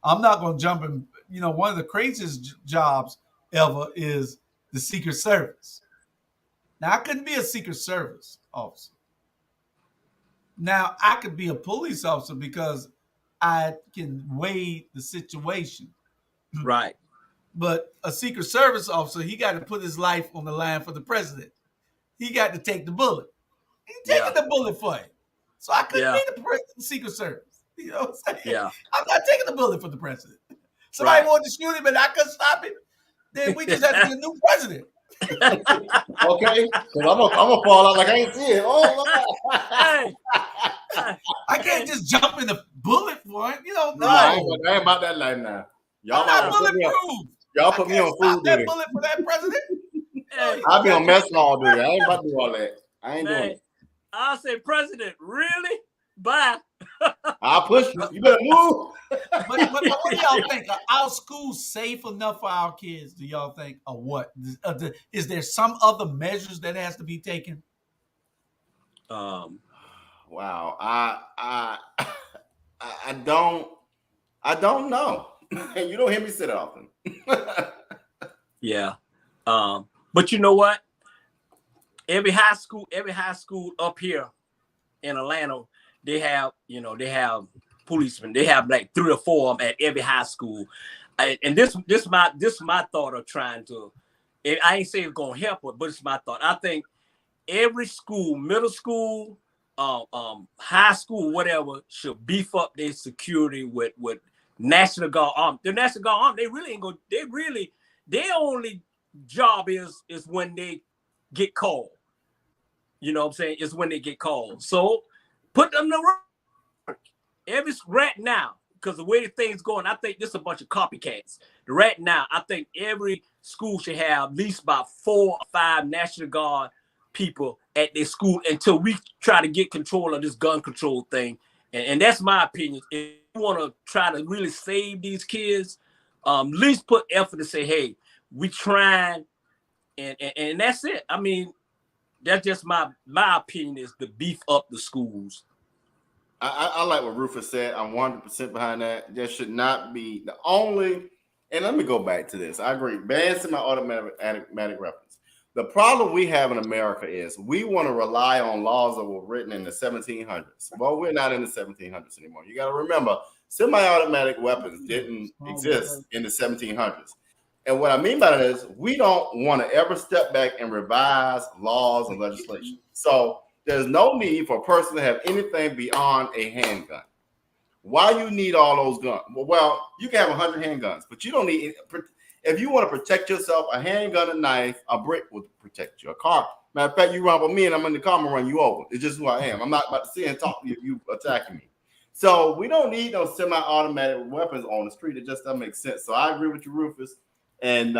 I'm not going to jump in. One of the craziest jobs ever is the Secret Service. Now, I couldn't be a Secret Service officer. Now, I could be a police officer because I can weigh the situation. Right. But a Secret Service officer, he got to put his life on the line for the president. He got to take the bullet. He's Yeah. taking the bullet for him. So I couldn't Yeah. be the Secret Service. You know what I'm saying? Yeah. I'm not taking the bullet for the president. Somebody Right. wanted to shoot him and I couldn't stop him. Then we just have to get a new president. Okay, because I'm gonna fall out like I ain't see it. Oh Lord. Hey. I can't just jump in the bullet for him. No, No. I ain't about that life now. Y'all I'm not might put me on. bulletproof. Y'all I put me can't on stop food that duty. bullet for that president. Hey, I'll be on mess hall duty. I ain't about to do all that. I ain't doing man, it. I'll say, President, really? Bye. I'll push you. You better move. But what do y'all think? Are our schools safe enough for our kids? Do y'all think, or what? Is there some other measures that has to be taken? Wow. I don't know. You don't hear me say that often. Yeah. But you know what? Every high school up here in Atlanta, they have policemen. They have like 3 or 4 of them at every high school. And this my thought of trying to. I ain't saying it's gonna help it, but it's my thought. I think every school, middle school, high school, whatever, should beef up their security with National Guard. The National Guard, they really ain't gonna. Their only job is when they get called. You know what I'm saying? It's when they get called. So put them to work. Every right now, because the way the thing's going, I think this is a bunch of copycats. Right now, I think every school should have at least about 4 or 5 National Guard people at their school until we try to get control of this gun control thing. And that's my opinion. If you want to try to really save these kids, at least put effort to say, hey, we trying, and that's it. I mean, that's just my opinion is to beef up the schools. I like what Rufus said. I'm 100% behind that. There should not be the only. And let me go back to this. I agree. Ban semi-automatic weapons. The problem we have in America is we want to rely on laws that were written in the 1700s. Well, we're not in the 1700s anymore. You got to remember, semi-automatic weapons didn't exist in the 1700s. And what I mean by that is we don't want to ever step back and revise laws and legislation. So there's no need for a person to have anything beyond a handgun. Why you need all those guns? Well, you can have 100 handguns, but you don't need. If you want to protect yourself, a handgun, a knife, a brick will protect you. A car. Matter of fact, you run up on me and I'm in the car, I'm gonna run you over. It's just who I am. I'm not about to sit and talk to you if you attacking me. So we don't need those semi-automatic weapons on the street. It just doesn't make sense. So I agree with you, Rufus. And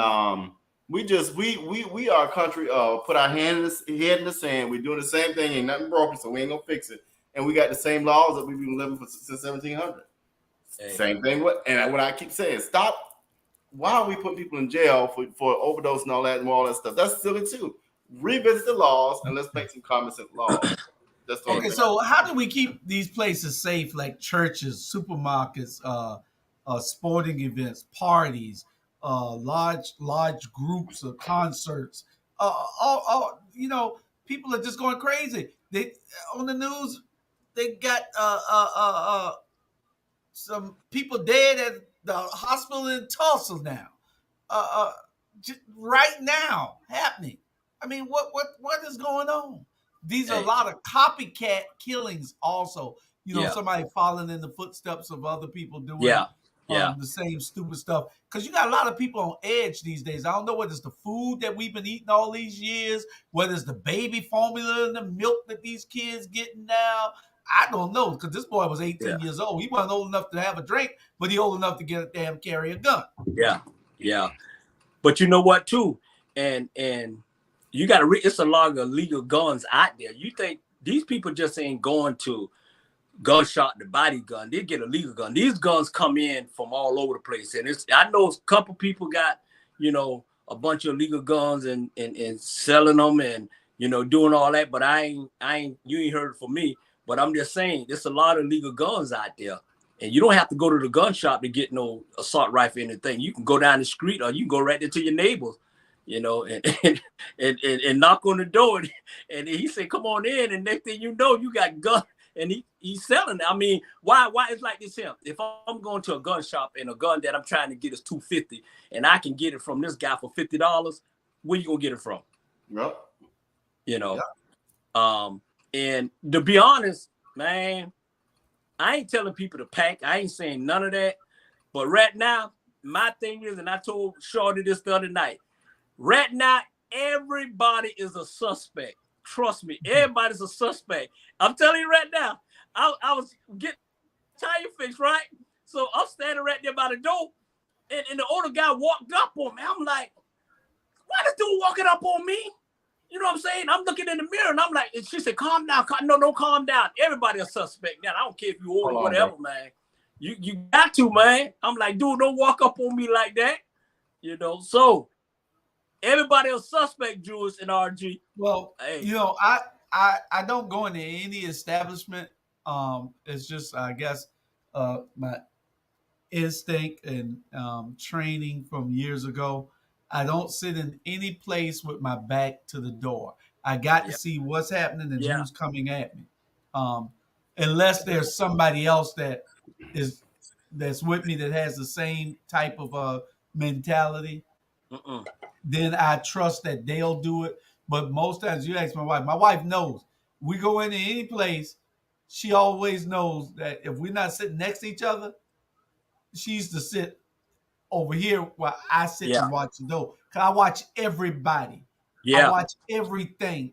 we are a country put our head in the sand. We're doing the same thing. Ain't nothing broken, so we ain't gonna fix it. And we got the same laws that we've been living for since 1700. Hey. Same thing. What I keep saying, stop. Why are we putting people in jail for overdose and all that stuff? That's silly too. Revisit the laws and let's make some common sense laws. Okay, so how do we keep these places safe, like churches, supermarkets, sporting events, parties, large groups of concerts? People are just going crazy. They on the news, they got some people dead at the hospital in Tulsa now, right now happening. I mean, what is going on? These are a Hey, lot of copycat killings. Also, yeah, somebody following in the footsteps of other people doing yeah, yeah, the same stupid stuff. Because you got a lot of people on edge these days. I don't know whether it's the food that we've been eating all these years, whether it's the baby formula and the milk that these kids getting now. I don't know, because this boy was yeah, 18 years old. He wasn't old enough to have a drink, but he old enough to get a damn carry a gun. yeah, yeah. But you know what, too? And you got to it's a lot of illegal guns out there. You think these people just ain't going to gun shop the body gun? They get a legal gun. These guns come in from all over the place. And I know a couple people got, a bunch of illegal guns and selling them and, doing all that. But you ain't heard it from me. But I'm just saying, there's a lot of legal guns out there. And you don't have to go to the gun shop to get no assault rifle or anything. You can go down the street or you can go right there to your neighbors, and knock on the door. And he said, come on in. And next thing you know, you got guns. And he's selling it. I mean, why it's like this here? If I'm going to a gun shop and a gun that I'm trying to get is $250 and I can get it from this guy for $50, where you gonna get it from? Yep. And to be honest, man, I ain't telling people to pack. I ain't saying none of that. But right now, my thing is, and I told Shorty this the other night, right now, everybody is a suspect. Trust me, everybody's a suspect. I'm telling you right now, I was getting tire fixed, right? So I'm standing right there by the door, and the older guy walked up on me. I'm like, why this dude walking up on me? You know what I'm saying? I'm looking in the mirror, and I'm like, and she said, calm down. No, don't calm down. Everybody a suspect now. I don't care if you old or whatever, man. You got to, man. I'm like, dude, don't walk up on me like that. So everybody a suspect, Jules and RG. Well, hey. I don't go into any establishment. It's just, I guess, my instinct and training from years ago. I don't sit in any place with my back to the door. I got to see what's happening and who's coming at me. Unless there's somebody else that's with me that has the same type of mentality, then I trust that they'll do it. But most times, you ask my wife knows. We go into any place, she always knows that if we're not sitting next to each other, she used to sit over here while I sit and watch the door. Because I watch everybody. I watch everything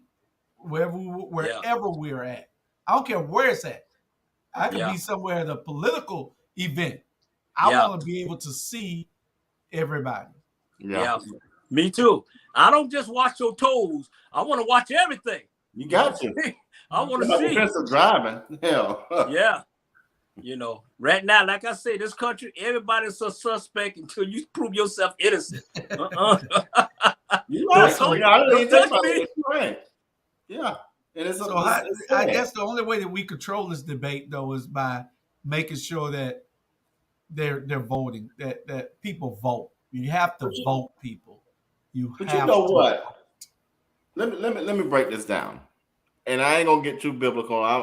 wherever we're at. I don't care where it's at. I could be somewhere at a political event. I want to be able to see everybody. Yeah, me too. I don't just watch your toes. I want to watch everything. You got to. I want to see. Defensive driving. Hell. Yeah. Right now, like I say, this country, everybody's a suspect until you prove yourself innocent. You're right. Don't touch me. Right. Yeah. I guess the only way that we control this debate, though, is by making sure that they're voting, that people vote. You have to vote, people. But you know what? Let me break this down. And I ain't gonna get too biblical. I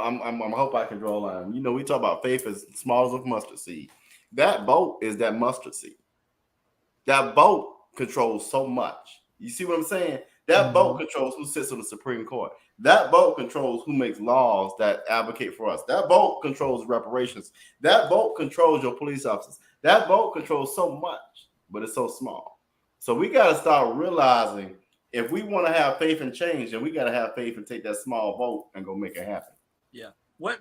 hope I can draw a line. We talk about faith as small as a mustard seed. That vote is that mustard seed. That vote controls so much. You see what I'm saying? That vote controls who sits on the Supreme Court. That vote controls who makes laws that advocate for us. That vote controls reparations. That vote controls your police officers. That vote controls so much, but it's so small. So we got to start realizing if we want to have faith and change, then we got to have faith and take that small vote and go make it happen. Yeah. What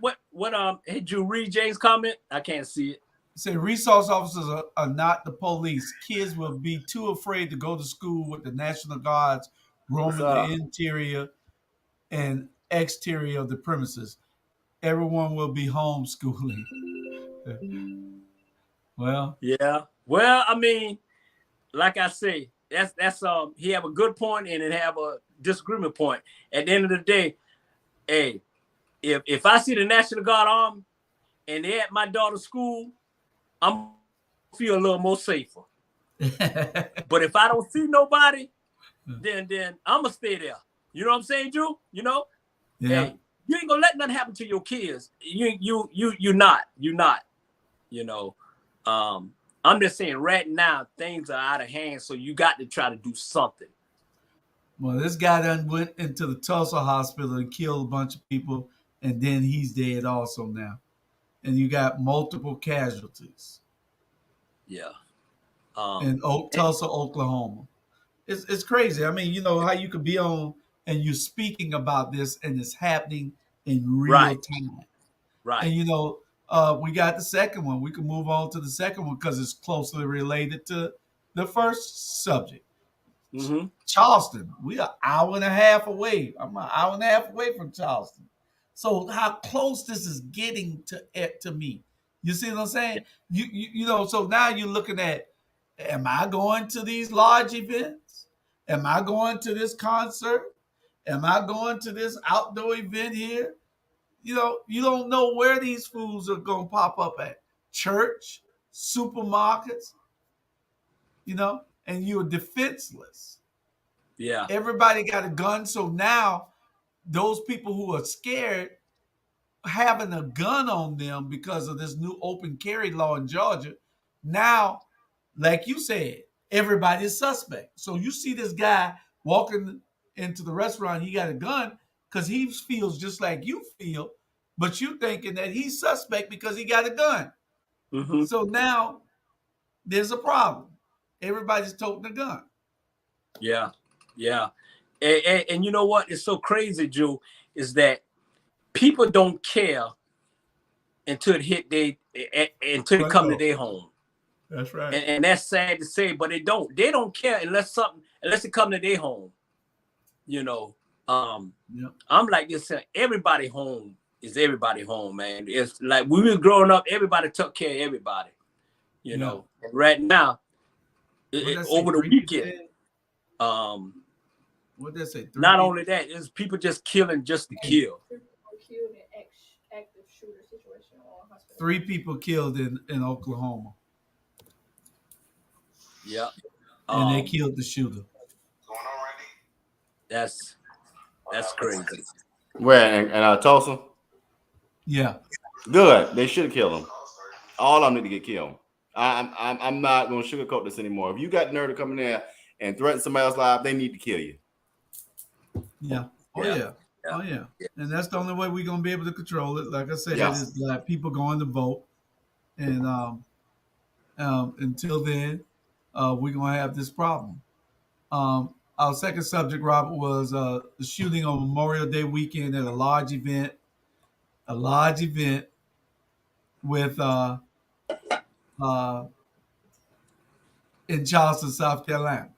did you read James' comment? I can't see it. Say resource officers are not the police. Kids will be too afraid to go to school with the National Guards roaming the interior and exterior of the premises. Everyone will be homeschooling. Well, yeah. Well, I mean, like I say, that's he have a good point and it have a disagreement point. At the end of the day, hey, if I see the National Guard armed and they're at my daughter's school, I'm feel a little more safer. But if I don't see nobody, then I'm gonna stay there. You know what I'm saying, Drew? Yeah. Hey, you ain't gonna let nothing happen to your kids. You're not. I'm just saying right now things are out of hand, so you got to try to do something. Well, this guy done went into the Tulsa hospital and killed a bunch of people, and then he's dead also now. And you got multiple casualties Yeah. in Tulsa, Oklahoma. It's crazy. I mean, you know how you could be on and you're speaking about this and it's happening in real Right. time. Right. And you know, we got the second one. We can move on to the second one because it's closely related to the first subject. Mm-hmm. Charleston, we are an hour and a half away. I'm an hour and a half away from Charleston. So how close this is getting to me. You see what I'm saying? You know, so now you're looking at, am I going to these large events? Am I going to this concert? Am I going to this outdoor event here? You know, you don't know where these foods are going to pop up at. Church, supermarkets, you know, and you're defenseless. Yeah. Everybody got a gun. So now those people who are scared having a gun on them because of this new open carry law in Georgia, now, like you said, everybody's suspect. So you see this guy walking into the restaurant, he got a gun because he feels just like you feel, but you thinking that he's suspect because he got a gun. Mm-hmm. So now there's a problem. Everybody's toting a gun. Yeah. Yeah. And you know what? It's so crazy, Joe, is that people don't care until it hit until it come to their home. That's right. And that's sad to say, but they don't care unless it come to their home. You know, Yep. I'm like this. Everybody home is everybody home, man. It's like when we were growing up, everybody took care of everybody. You know, and right now, over the weekend, what did they say? not only that, it's people just killing just to kill. Killed in active shooter situation or hospital. 3 people killed in Oklahoma. Yeah. And they killed the shooter. That's crazy. Where in Tulsa? Yeah. Good. They should have killed him. All of them need to get killed. I'm not going to sugarcoat this anymore. If you got nerve to come in there and threaten somebody else's life, they need to kill you. Yeah. Oh yeah. Oh yeah. And that's the only way we're gonna be able to control it. Like I said, is like people going to vote, and until then, we're gonna have this problem. Our second subject, Robert, was the shooting on Memorial Day weekend at a large event with in Charleston, South Carolina.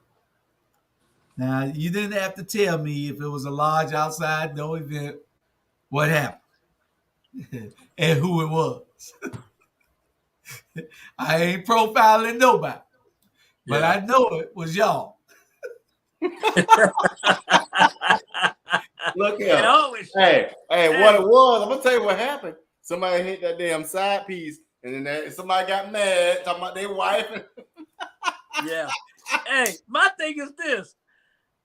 Now, you didn't have to tell me if it was a large outside no event, what happened and who it was. I ain't profiling nobody, but I know it was y'all. Look here. Hey, what it was, I'm going to tell you what happened. Somebody hit that damn side piece, and then somebody got mad talking about their wife. Yeah. Hey, my thing is this.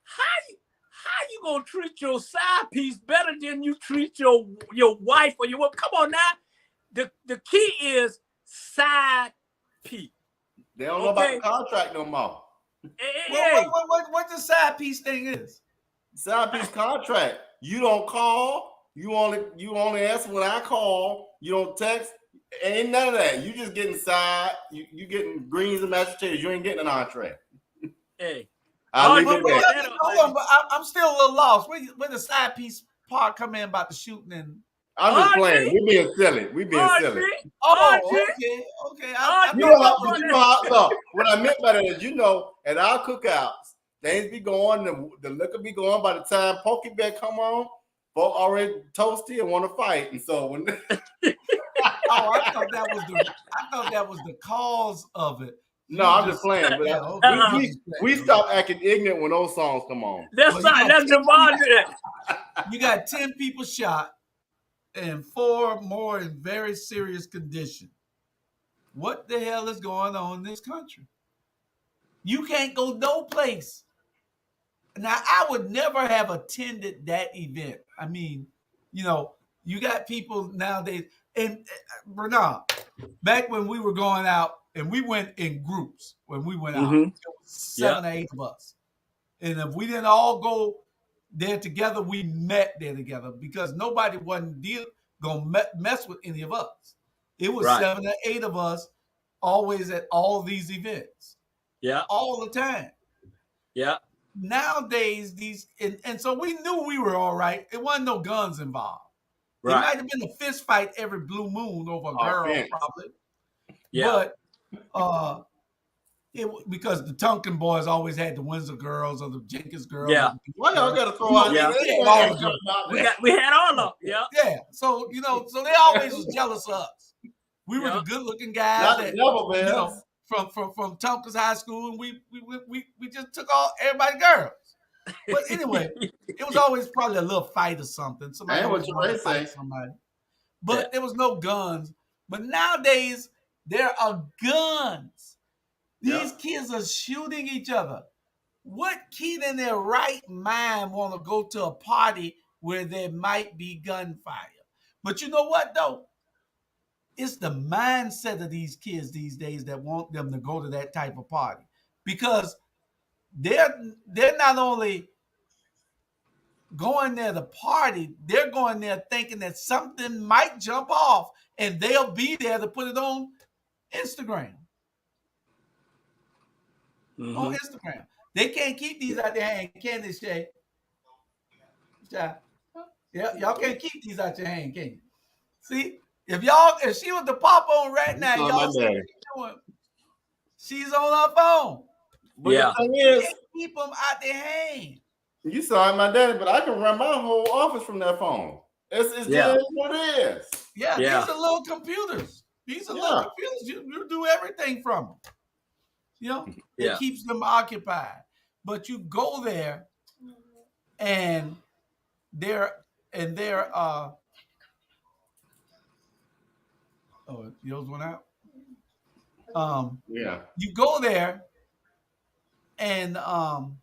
How you gonna treat your side piece better than you treat your wife or your wife? Come on now. The key is side piece. They don't know about the contract no more. Hey. What the side piece thing is? Side piece contract. You don't call. You only answer when I call. You don't text. Ain't none of that. You just getting side. You getting greens and mashed potatoes. You ain't getting an entree. Hey. Hold on, but I'm still a little lost. Where the side piece part come in about the shooting and? I'm just playing. We being silly. Silly. Oh, okay. You know, what I meant by that is, at our cookouts, things be going, the liquor be going. By the time Pokey Bet come on, folk already toasty and want to fight, and so when. I thought that was the cause of it. No, I'm just playing. But we stop acting ignorant when those songs come on. That's Javon. You got 10 people shot and 4 more in very serious condition. What the hell is going on in this country? You can't go no place. Now, I would never have attended that event. I mean, you got people nowadays. And Bernard, back when we were going out and we went in groups when we went out. Mhm. It was 7 or 8 of us. And if we didn't all go there together, we met there together because nobody wasn't gonna mess with any of us. It was Right. 7 or 8 of us always at all these events, Yeah. all the time. Yeah. Nowadays, and so we knew we were all right. It wasn't no guns involved. It Right. might have been a fist fight every blue moon over a girl, Offense. probably. Yeah. But because the Tonkin boys always had the Windsor girls or the Jenkins girls. Yeah. Why y'all gotta throw out? Yeah. We had all of them. Yeah. Yeah. So so they always was jealous of us. We were the good looking guys Not the that Devil Bells. from Tompkins High School, and we just took all everybody girls. But anyway, it was always probably a little fight or something. Somebody Ain't what always you wanted to raise fight say. somebody. But there was no guns. But nowadays there are guns. These kids are shooting each other. What kid in their right mind want to go to a party where there might be gunfire? But you know what though? It's the mindset of these kids these days that want them to go to that type of party because they're not only going there to party, they're going there thinking that something might jump off and they'll be there to put it on Instagram. Mhm. On Instagram. They can't keep these out their hand, can they, Shay? Yeah, y'all can't keep these out your hand, can you? See? If she was to pop on right now, y'all see what she's doing. She's on her phone. But Yeah. the thing You is, can't keep them out their hand. you saw my daddy, but I can run my whole office from that phone. It's just what it is. Yeah, Yeah. these are little computers. These are little computers. You do everything from them. You know, it keeps them occupied. But you go there, and they're oh, yours went out. You go there, and and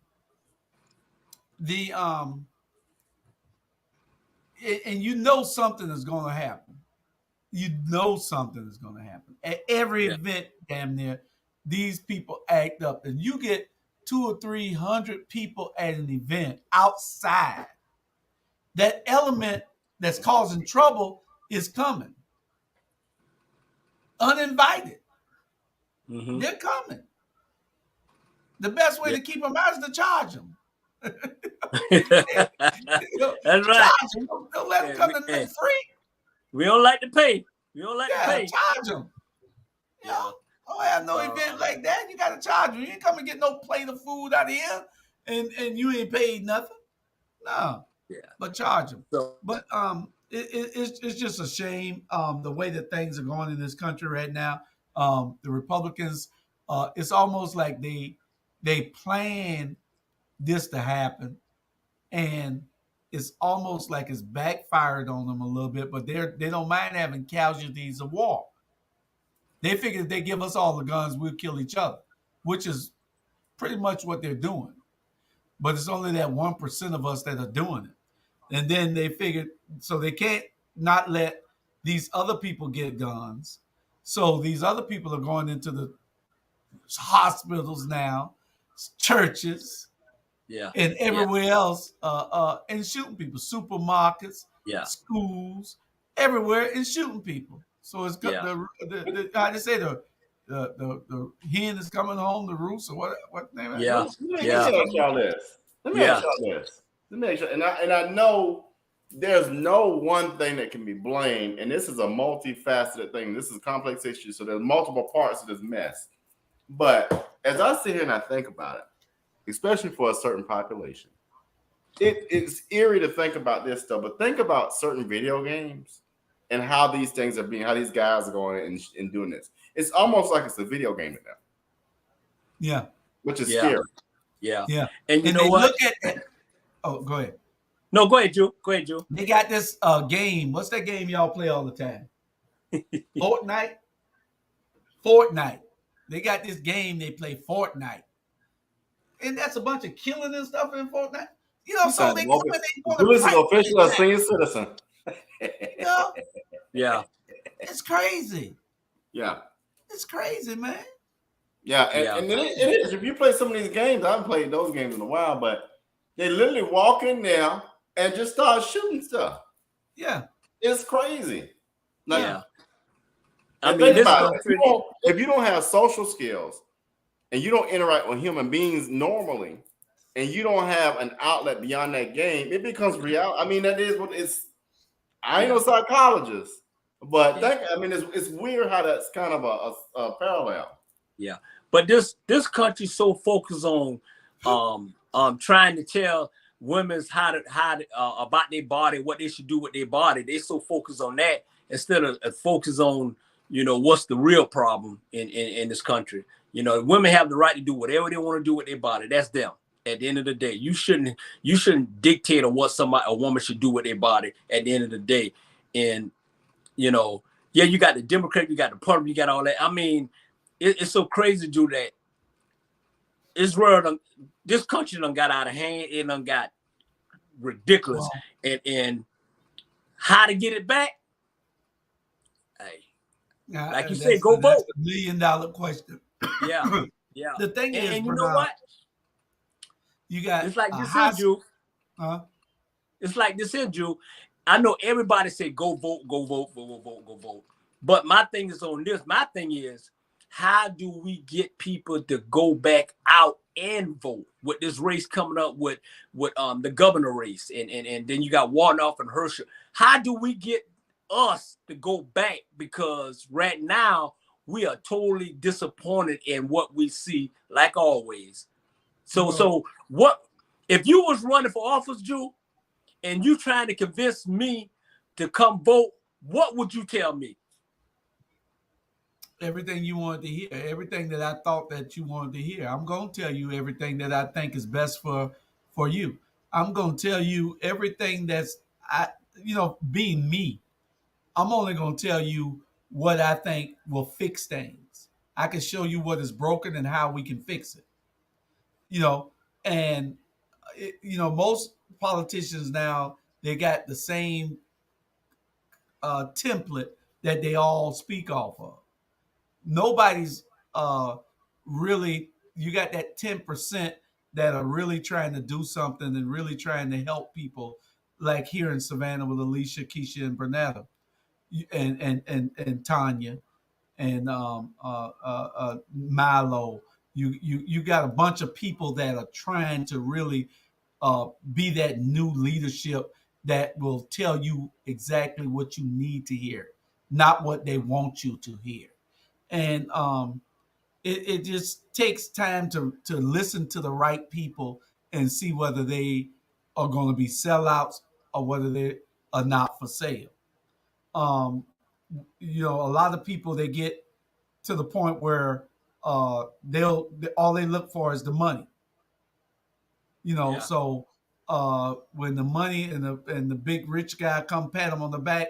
you know something is going to happen. You know something is going to happen at every event. Damn near, these people act up, and you get 200 or 300 people at an event outside. That element that's causing trouble is coming, uninvited. Mhm. They're coming. The best way to keep them out is to charge them. That's right. Charge them. Don't let them come to nothing free. We don't like to pay. We don't like to pay. Charge them. You know, don't have no event like that. You got to charge them. You ain't come and get no plate of food out of here, and you ain't paid nothing. No. Yeah. But charge them. So, But it's just a shame the way that things are going in this country right now. The Republicans, it's almost like they plan this to happen, and it's almost like it's backfired on them a little bit. But they don't mind having casualties of war. They figure if they give us all the guns, we'll kill each other, which is pretty much what they're doing. But it's only that 1% of us that are doing it. And then they figured, so they can't not let these other people get guns. So these other people are going into the hospitals now, churches, and everywhere else, and shooting people, supermarkets, schools, everywhere, and shooting people. So it's the how they say the hen is coming home, the roost, or what name? Let me ask y'all this. Let me ask y'all, and I know there's no one thing that can be blamed, and this is a multifaceted thing. This is a complex issue, so there's multiple parts of this mess. But as I sit here and I think about it, especially for a certain population, it's eerie to think about this stuff. But think about certain video games and how these things are being, how these guys are going and doing this. It's almost like it's a video game to them. Yeah, which is scary. Yeah. And you know what? Look at oh, go ahead. No, go ahead, Drew. Go ahead, Drew. They got this game. What's that game y'all play all the time? Fortnite. They got this game they play, Fortnite. And that's a bunch of killing and stuff in Fortnite. You know, so they come and they want to fight. Official or senior citizen. You know? Yeah. It's crazy. Yeah. It's crazy, man. Yeah, Yeah. and it is. If you play some of these games, I haven't played those games in a while, but they literally walk in there and just start shooting stuff. Yeah. It's crazy. Like, Yeah. I and mean, think this about it. country. If you don't have social skills and you don't interact with human beings normally, and you don't have an outlet beyond that game, it becomes reality. I mean, that is what it's. I ain't no psychologist, but it's weird how that's kind of a parallel. Yeah, but this country so focused on trying to tell women's how to about their body, what they should do with their body. They so focused on that instead of focus on what's the real problem in this country. Women have the right to do whatever they want to do with their body. That's them. At the end of the day, you shouldn't dictate on what a woman should do with their body. At the end of the day, and yeah, you got the Democrat, you got the Republican, you got all that. I mean, it's so crazy, Drew, that this country done got out of hand. It done got ridiculous. Wow. And how to get it back? Hey, like you say, go vote. That's $1 million question. Yeah, yeah. The thing is, and you know what? You got it's like this here, Drew. It's like this here, Drew. I know everybody say go vote, go vote, go vote, go vote. But my thing is on this. My thing is, how do we get people to go back out and vote with this race coming up with the governor race and then you got Warnock and Herschel? How do we get us to go back? Because right now we are totally disappointed in what we see, like always. So what if you was running for office, Drew, and you trying to convince me to come vote? What would you tell me? Everything you wanted to hear, everything that I thought that you wanted to hear. I'm going to tell you everything that I think is best for you. I'm going to tell you everything that's, being me. I'm only going to tell you what I think will fix things. I can show you what is broken and how we can fix it. And most politicians now, they got the same template that they all speak off of. Nobody's really, you got that 10% that are really trying to do something and really trying to help people, like here in Savannah with Alicia, Keisha, and Bernetta, and Tanya, and Milo. You got a bunch of people that are trying to really be that new leadership that will tell you exactly what you need to hear, not what they want you to hear. And it just takes time to listen to the right people and see whether they are going to be sellouts or whether they are not for sale. A lot of people, they get to the point where they'll all they look for is the money. So when the money and the big rich guy come pat them on the back,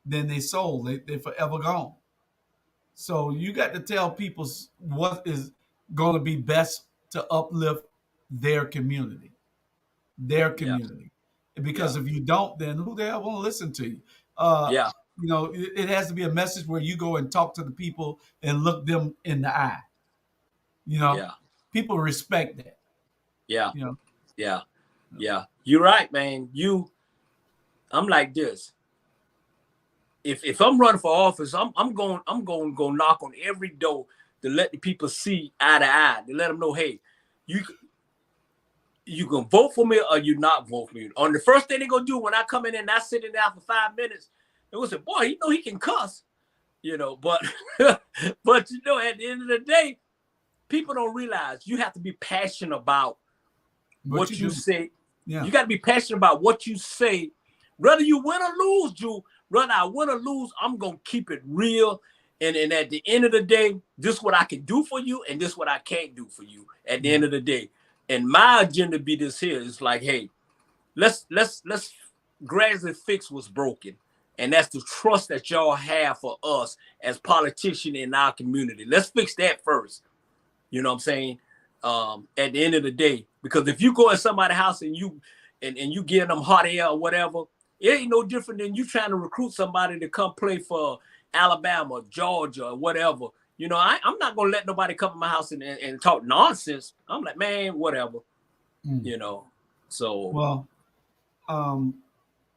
then they sold. They're forever gone. So you got to tell people what is going to be best to uplift their community. Because if you don't, then who the hell want to listen to you? It has to be a message where you go and talk to the people and look them in the eye. People respect that. Yeah. You're right, man. I'm like this. If I'm running for office, I'm going to go knock on every door to let the people see eye to eye, to let them know, hey, you can vote for me or you not vote for me. On the first thing they're gonna do when I come in and I sit in there for 5 minutes, they will say, boy, he can cuss, but but at the end of the day, people don't realize you have to be passionate about what you say. Yeah. You got to be passionate about what you say, whether you win or lose, Drew. Whether I win or lose, I'm going to keep it real. And at the end of the day, this is what I can do for you, and this is what I can't do for you at the end of the day. And my agenda be this here. It's like, hey, let's gradually fix what's broken. And that's the trust that y'all have for us as politicians in our community. Let's fix that first. You know what I'm saying? At the end of the day, because if you go in somebody's house and you give them hot air or whatever, it ain't no different than you trying to recruit somebody to come play for Alabama, Georgia, or whatever, I'm not gonna let nobody come to my house and talk nonsense. I'm like, man, whatever, Mm. you know. So Well, um,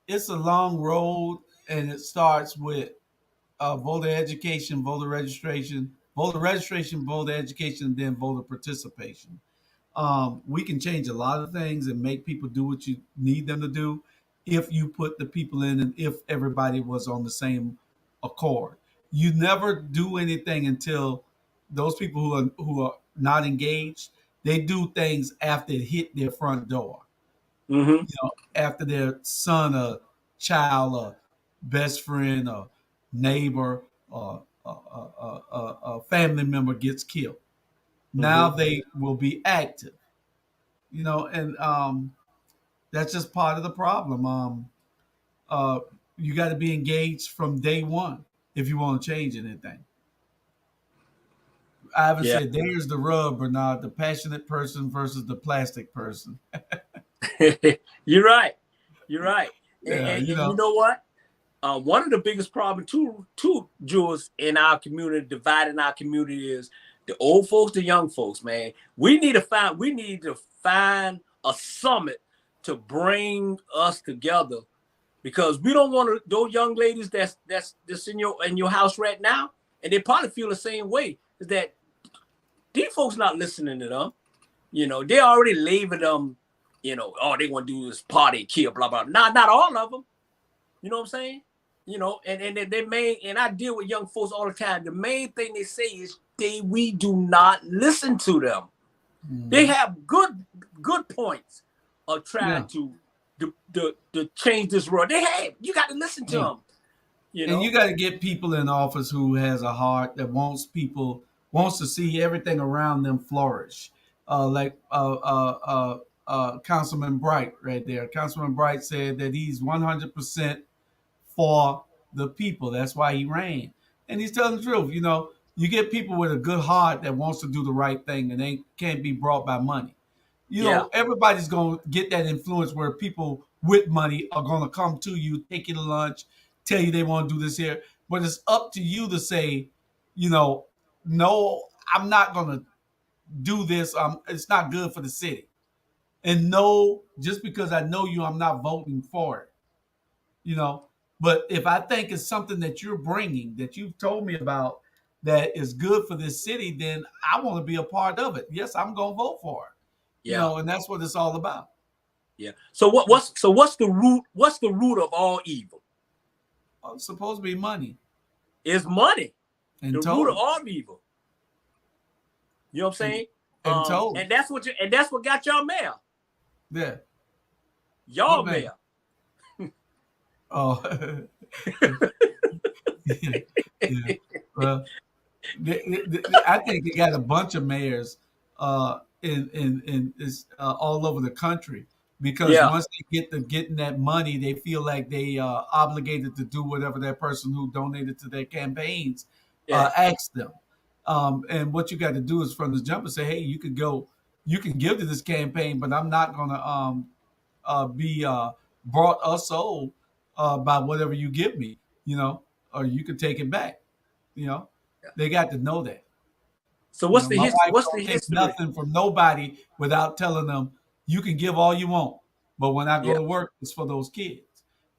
it's a long road, and it starts with voter registration, voter education, and then voter participation. We can change a lot of things and make people do what you need them to do if you put the people in and if everybody was on the same accord. You never do anything until those people who are not engaged, they do things after it hit their front door. mm-hmm. After their son or child or best friend or neighbor or a family member gets killed. Now Mm-hmm. they will be active, and that's just part of the problem. Uh, you got to be engaged from day one if you want to change anything. I haven't Yeah. said there's the rub, Bernard, the passionate person versus the plastic person. You're right. You're right. And, Yeah, and, and you know what? One of the biggest problems too, Jules, in our community, dividing our community, is the old folks, the young folks. Man, we need to find a summit to bring us together, because we don't want those young ladies that's in your house right now, and they probably feel the same way. Is that these folks not listening to them? They already labeled them. Oh, they want to do this party, kill, blah blah. Not all of them. You know what I'm saying? And they main, and I deal with young folks all the time. The main thing they say is we do not listen to them. They Mhm. have good points of trying Yeah, to change this world. You got to listen to yeah. them. You And you know? got to get people in office who has a heart that wants to see everything around them flourish. Like Councilman Bright right there. Councilman Bright said that he's 100% for the people. That's why he ran, and he's telling the truth. You get people with a good heart that wants to do the right thing, and they can't be brought by money. Yeah, Everybody's going to get that influence where people with money are going to come to you, take you to lunch, tell you they want to do this here. But it's up to you to say, no, I'm not going to do this. It's not good for the city. And no, just because I know you, I'm not voting for it. You know, but if I think it's something that you're bringing, that you've told me about, that is good for this city, then I want to be a part of it. Yes, I'm going to vote for it. yeah, And that's what it's all about. yeah. So what's the root? What's the root of all evil? It's supposed to be money Is money. and The root of total all evil. You know what I'm and saying? and And total. that's what got y'all mayor. Yeah. Y'all What man? mayor. Oh, yeah. Yeah. Well, I think they got a bunch of mayors in all over the country, because Yeah, once they get to getting that money, they feel like they are obligated to do whatever that person who donated to their campaigns yeah, asked them. And what you got to do is from the jump and say, hey, you can give to this campaign, but I'm not going to be brought or sold by whatever you give me, or you can take it back. You know, yeah. they got to know that. So what's the My his? wife What's the don't take history? nothing from nobody without telling them you can give all you want, but when I go Yeah, to work, it's for those kids.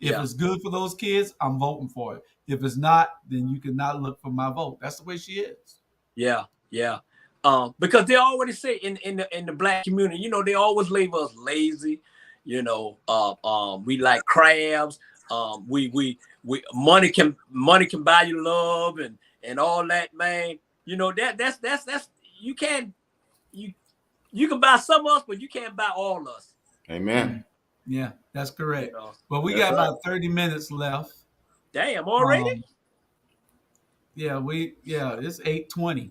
If yeah, it's good for those kids, I'm voting for it. If it's not, then you cannot look for my vote. That's the way she is. yeah, yeah. Because they already say in the black community, they always label us lazy. We like crabs. We money can buy you love and all that, man. That's you can't you you can buy some of us, but you can't buy all us. Amen. Yeah, that's You correct. know. Well, we That's got right. about 30 minutes left. Damn, already? Um, yeah, it's 8:20.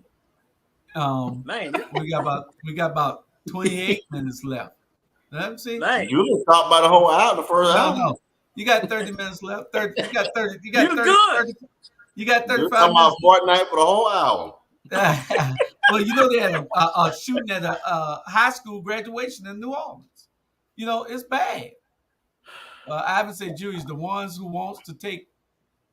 Um, Man, we got about 28 minutes left. Let me see. man, You talked about the whole hour, the first No, hour. no. You got 30 minutes left. 30, you got 30, you got you 30, good. 30 you got You're 35 talking about minutes. Fortnite for the whole hour. Well, they had a shooting at a high school graduation in New Orleans. It's bad. I haven't said juries, the ones who wants to take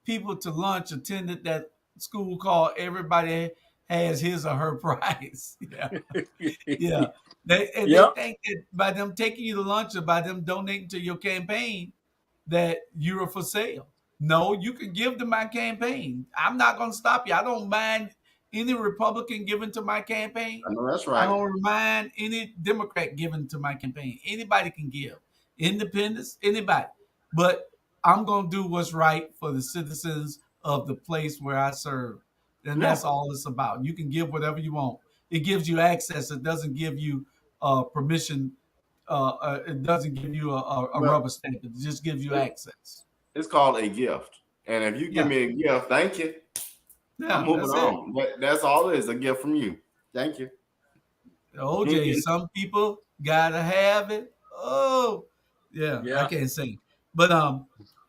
people to lunch attended that school called everybody has his or her price. Yeah. Yeah. They Yep. think that by them taking you to lunch or by them donating to your campaign that you're for sale. No, you can give to my campaign. I'm not going to stop you. I don't mind any Republican giving to my campaign. I know that's I right. don't mind any Democrat giving to my campaign. Anybody can give. Independents, anybody. But I'm going to do what's right for the citizens of the place where I serve. And Yeah. that's all it's about. You can give whatever you want. It gives you access. It doesn't give you permission. It doesn't give you a Well, rubber stamp. It just gives you it, access. it's called a gift. And if you give Yeah. me a gift, thank you. I'm Yeah, moving that's it. on. That's all it is, a gift from you. Thank you. OJ, some people gotta have it. Oh, yeah, I Yeah. can't sing. But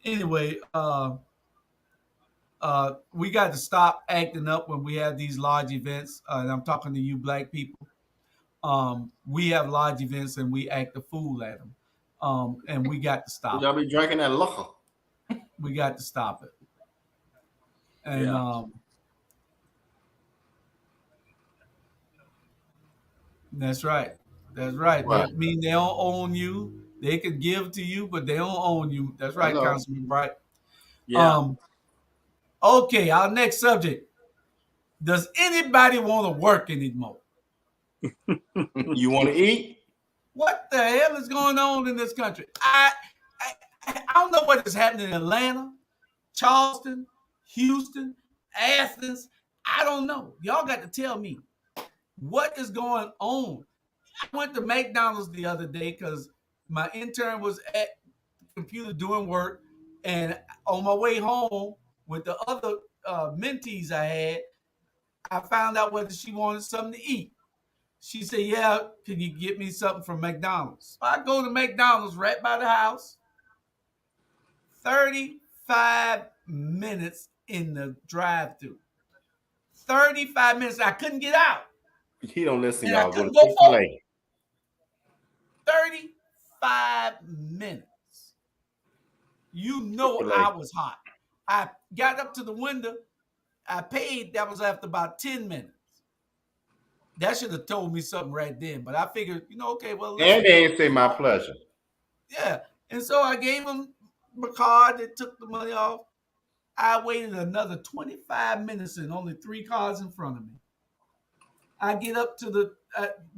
anyway, we got to stop acting up when we have these large events. And I'm talking to you black people. We have large events and we act a fool at them. And we got to stop Y'all it. be drinking that liquor. We got to stop it. And Yeah. That's right. That's right. Right. That mean they don't own you. They can give to you, but they don't own you. That's right, That's all. Councilman Bright. Yeah. Okay, our next subject. Does anybody want to work anymore? You want to eat? What the hell is going on in this country? I don't know what is happening in Atlanta, Charleston, Houston, Athens. I don't know. Y'all got to tell me what is going on. I went to McDonald's the other day because my intern was at the computer doing work, and on my way home with the other mentees I had, I found out whether she wanted something to eat. She said, "Yeah, can you get me something from McDonald's?" So I go to McDonald's right by the house. 35 minutes in the drive-through. 35 minutes. I couldn't get out, He don't listen, and I y'all. Go to couldn't go forward. Chick-fil-A. 35 minutes. You know Chick-fil-A. I was hot. I got up to the window. I paid. That was after about 10 minutes. That should have told me something right then. But I figured, okay, well, And they ain't say my pleasure. yeah. And so I gave them my card. They took the money off. I waited another 25 minutes and only 3 cars in front of me. I get up to the,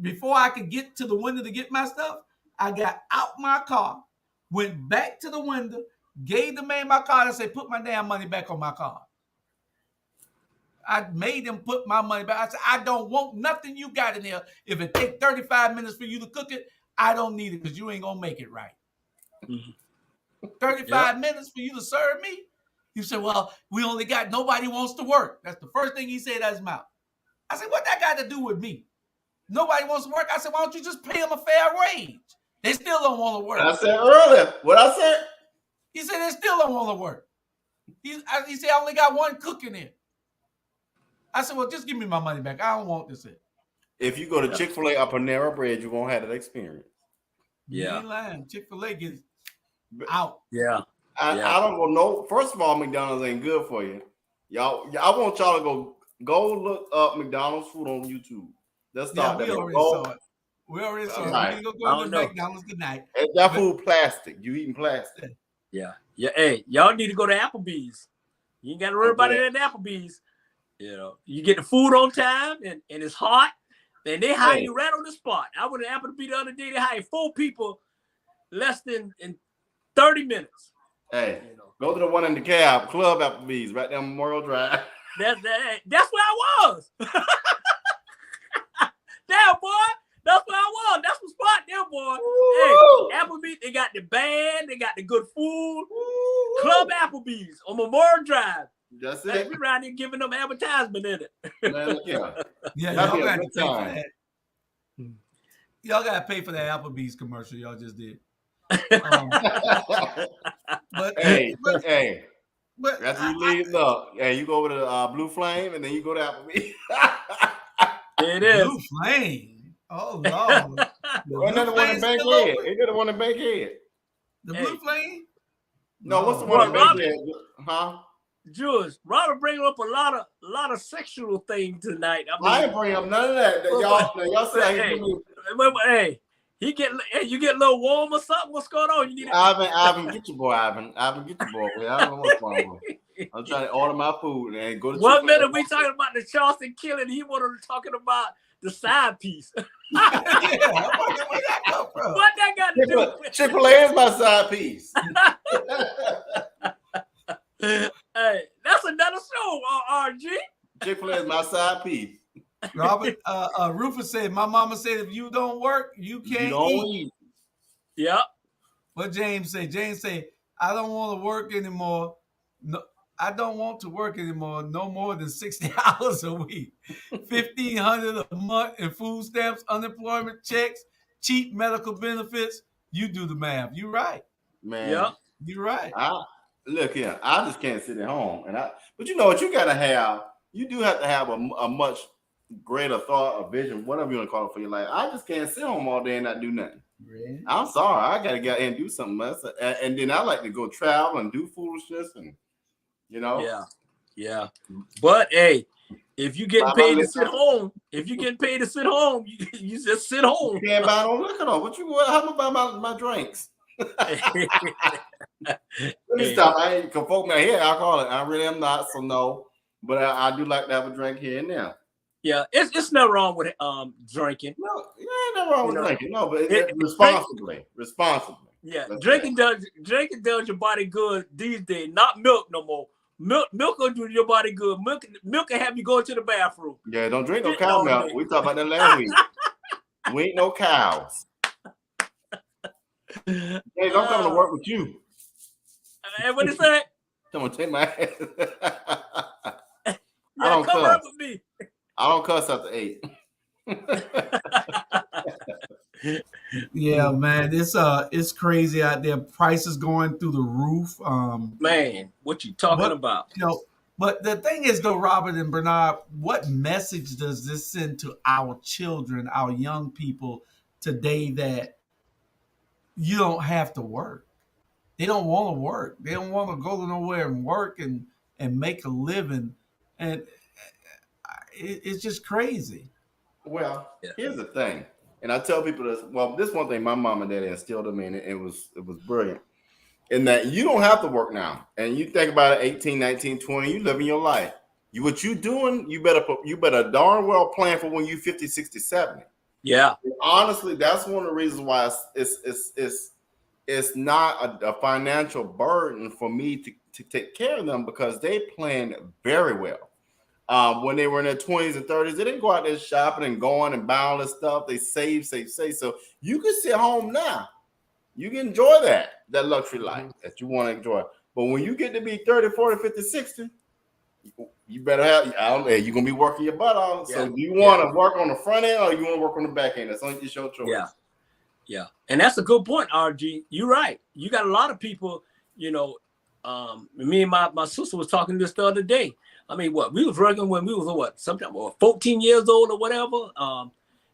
before I could get to the window to get my stuff, I got out my car, went back to the window, gave the man my card and said, "Put my damn money back on my card." I made him put my money back. I said, "I don't want nothing you got in there. If it takes 35 minutes for you to cook it, I don't need it because you ain't going to make it right." 35 minutes for you to serve me? You said, "Well, we only got, nobody wants to work." That's the first thing he said out of his mouth. I said, "What that got to do with me? Nobody wants to work." I said, "Why don't you just pay them a fair wage?" They still don't want to work. I said earlier. What I said? He said they still don't want to work. He said, "I only got one cook in here." I said, "Well, just give me my money back. I don't want this here." If you go to Chick-fil-A or Panera Bread, you won't have that experience. You Yeah. ain't lying. Chick-fil-A gets out. Yeah. I don't know. First of all, McDonald's ain't good for you. Y'all, I want y'all to go look up McDonald's food on YouTube. Let's Yeah, start we there. already saw it. We already saw it. Right. We need to I go don't to know. McDonald's tonight. That food plastic. You eating plastic. Yeah. Yeah. Hey, y'all need to go to Applebee's. You ain't got to worry about it at Applebee's. You get the food on time and it's hot. And they hire you right on the spot. I went to Applebee's the other day. They hired 4 people less than in 30 minutes. Hey, go to the one in the cab, Club Applebee's, right down Memorial Drive. That's where I was. Damn, boy. That's where I was. That's the spot there, boy. Hey, Applebee's, they got the band. They got the good food. Club Applebee's on Memorial Drive. That's Hey, it. we around here giving them advertisement in it. Man, yeah. Yeah, That'd y'all be a got to good pay for time. that. Y'all got to pay for that Applebee's commercial y'all just did. But hey, but after you leave, look, you go over to Blue Flame, and then you go to Applebee's. It is. Blue Flame. Oh Lord. Wasn't that the one in Bankhead? Ain't that the one in Bankhead? The Blue Flame? No, what's the Well, one in Robin. Bankhead? Huh? George, Robert bringing up a lot of sexual things tonight. I ain't bringing up none of that. Y'all see how hey, hey, you get a little warm or something? What's going on? You need Ivan, get your boy, Ivan. Ivan, get your boy. I don't know what's wrong with him. I'm trying to order my food and go to. One minute we talking about the Charleston killing, he wanted to talking about the side piece. Where that come from? What that got to do with Chick-fil-A is my side piece. Hey, that's another show, RG. Chick-fil-A is my side piece. Robert, Rufus said, my mama said, if you don't work, you can't You don't eat. eat. Yep. What James say? James say, I don't want to work anymore. No, I don't want to work anymore. No more than 60 hours a week, 1,500 a month in food stamps, unemployment checks, cheap medical benefits. You do the math. You're right. Man. Yep. You're right. Look here, I just can't sit at home. But you know what you gotta have? You do have to have a much greater thought, a vision, whatever you want to call it for your life. I just can't sit home all day and not do nothing. Really? I'm sorry, I gotta get out and do something else. And then I like to go travel and do foolishness, and you know. Yeah. But hey, if you getting paid to sit home, you just sit home. You can't buy no liquor though. How am I buy my drinks? Let me stop. I ain't folk me here alcoholic. I really am not, so no. But I do like to have a drink here and there. Yeah, it's no wrong with drinking. No, ain't nothing wrong with drinking. No, but responsibly. Yeah, That's drinking does your body good these days. Not milk no more. Milk will do your body good. Milk can have you go to the bathroom. Yeah, don't drink no cow milk. We talked about that last week. We ain't no cows. Hey, I'm coming to work with you. And what is that? I'm gonna take my ass. Yeah, don't come cuss. up with me. I don't cuss after 8. Yeah, man, it's crazy out there. Prices going through the roof. Man, what you talking about? You know, but the thing is, though, Robert and Bernard, what message does this send to our children, our young people today, that you don't have to work? They don't want to work. They don't want to go to nowhere and work and make a living, and it's just crazy. Well, here's the thing, and I tell people this. Well, this one thing my mom and dad instilled in me, and it was brilliant. In that you don't have to work now, and you think about it, 18, 19, 20, you living your life. What you doing? You better darn well plan for when you 50, 60, 70. Yeah. And honestly, that's one of the reasons why it's not a financial burden for me to take care of them, because they planned very well. When they were in their 20s and 30s, they didn't go out there shopping and going and buying all this stuff. They save. So you can sit home now. You can enjoy that luxury life that you want to enjoy. But when you get to be 30, 40, 50, 60, you better have, you're going to be working your butt off. Yeah. So do you want to work on the front end, or you want to work on the back end? That's only your choice. Yeah. And that's a good point, RG. You're right. You got a lot of people, me and my sister was talking this the other day. I mean, we was working when we was sometime 14 years old or whatever.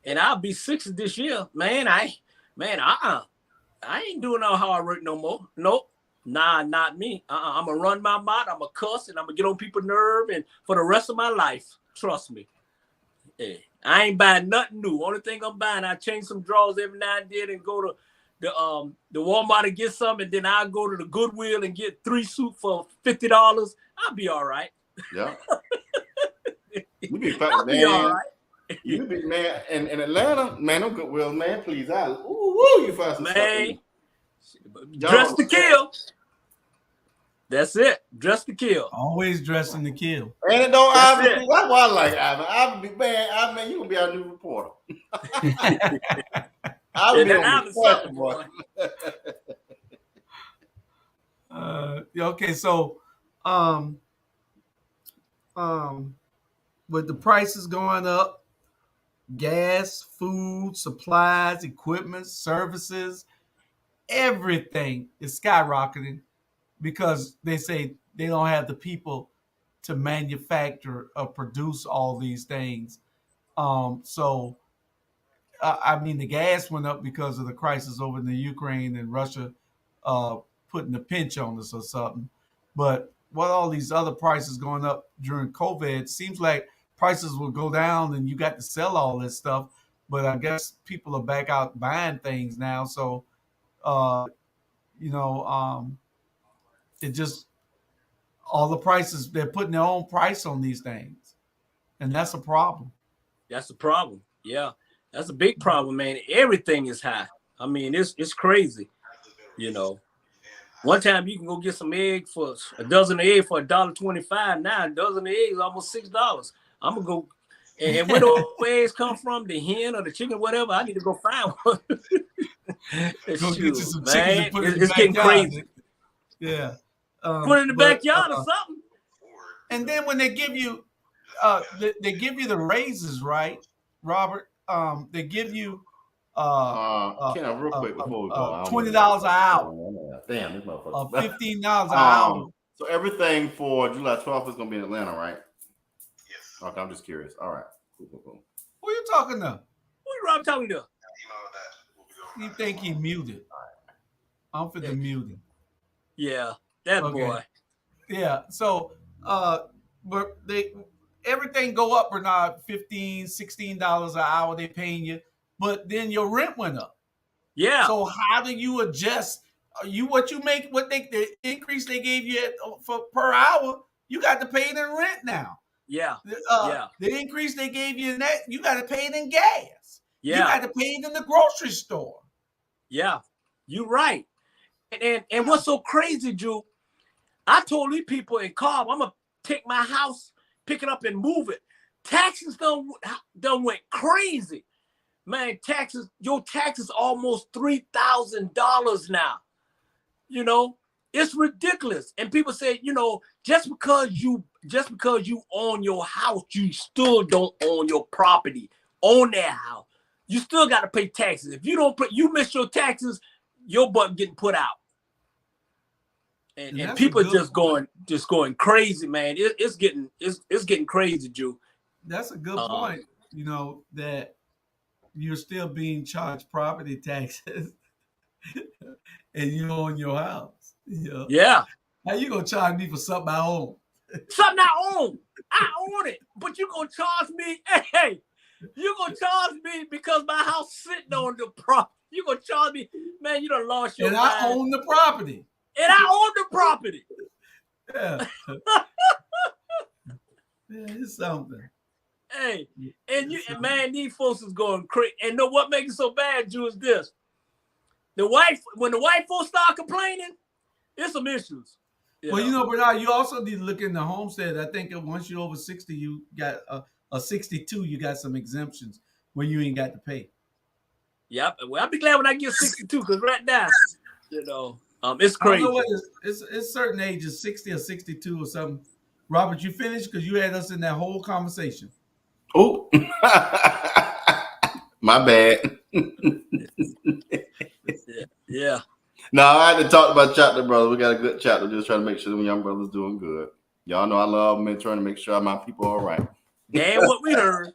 And I'll be 60 this year. Man, I ain't doing no hard work no more. Nope. Nah, not me. I'm gonna run my mouth. I'm gonna cuss, and I'm gonna get on people's nerve, and for the rest of my life, trust me. Yeah. I ain't buying nothing new. Only thing I'm buying, I change some drawers every now and then and go to the Walmart to get some, and then I'll go to the Goodwill and get 3 suits for $50. I'll be all right. Yeah. You be fat, man. All right. You be, man, in Atlanta, man, no Goodwill, man, please. You fast, man. Dress to kill. That's it. Dress to kill. Always dressing to kill. And it don't Ivan. That's why I like Ivan. Ivan be man, you gonna be our new reporter. I'll be on the boy. Okay, so with the prices going up, gas, food, supplies, equipment, services, everything is skyrocketing, because they say they don't have the people to manufacture or produce all these things. So the gas went up because of the crisis over in the Ukraine and Russia putting a pinch on us or something. But what all these other prices going up during COVID. It seems like prices will go down and you got to sell all this stuff. But I guess people are back out buying things now. So, uh, you know, it just all the prices, they're putting their own price on these things. And that's a problem. That's the problem. Yeah, that's a big problem, man. Everything is high. I mean, it's crazy. You know, one time you can go get some egg for a dozen of eggs for $1.25. Now a dozen of eggs almost $6. I'm gonna go and where those eggs come from, the hen or the chicken, whatever. I need to go find one. Go get you some chickens man, and put it in it's the getting backyard. crazy. Yeah. Put it in the backyard or something. And then when they give you the raises, right, Robert? They give you Ken, real quick before we go, $20 an hour. Damn, this motherfucker. $15 an hour. So everything for July 12th is gonna be in Atlanta, right? Yes. Okay, I'm just curious. All right. Cool. Who you talking to? Who you Rob talking to? You think he muted? I'm for the muting. Yeah, that boy. Yeah. So, but everything go up, Bernard, $15, $16 an hour they paying you, but then your rent went up. Yeah. So how do you adjust? What the increase they gave you for per hour, you got to pay it in rent now. Yeah. The increase they gave you in that, you got to pay it in gas. Yeah. You got to pay it in the grocery store. Yeah, you're right. And what's so crazy, Drew? I told these people in Cobb, I'm gonna take my house, pick it up, and move it. Taxes done went crazy, man. Your taxes almost $3,000 now. You know, it's ridiculous. And people say, you know, just because you own your house, you still don't own your property. Own that house. You still got to pay taxes. If you miss your taxes, your butt getting put out. And people just going crazy, man. It's getting crazy, Drew. That's a good point. You know, that you're still being charged property taxes and you own your house. You know? Yeah. How you gonna charge me for something I own? Something I own. I own it, but you gonna charge me? Hey, you gonna charge me because my house sitting on the property? You gonna charge me, man? You done lost your mind. And I own the property. And I own the property. Yeah. Yeah, it's something. Hey, and man, these folks is going crazy. And know what makes it so bad, Drew, is this. When the white folks start complaining, it's some issues. Well, you know, Bernard, you also need to look in the homestead. I think once you're over 60, you got a 62, you got some exemptions where you ain't got to pay. Yep. Well, I'll be glad when I get 62, because right now, you know, it's crazy. I don't know what it's certain ages, 60 or 62 or something. Robert, you finished? Because you had us in that whole conversation. Oh, my bad. Yeah. No, I had to talk about chapter brothers. We got a good chapter. Just trying to make sure the young brothers doing good. Y'all know I love them and trying to make sure my people are all right. Damn what we heard.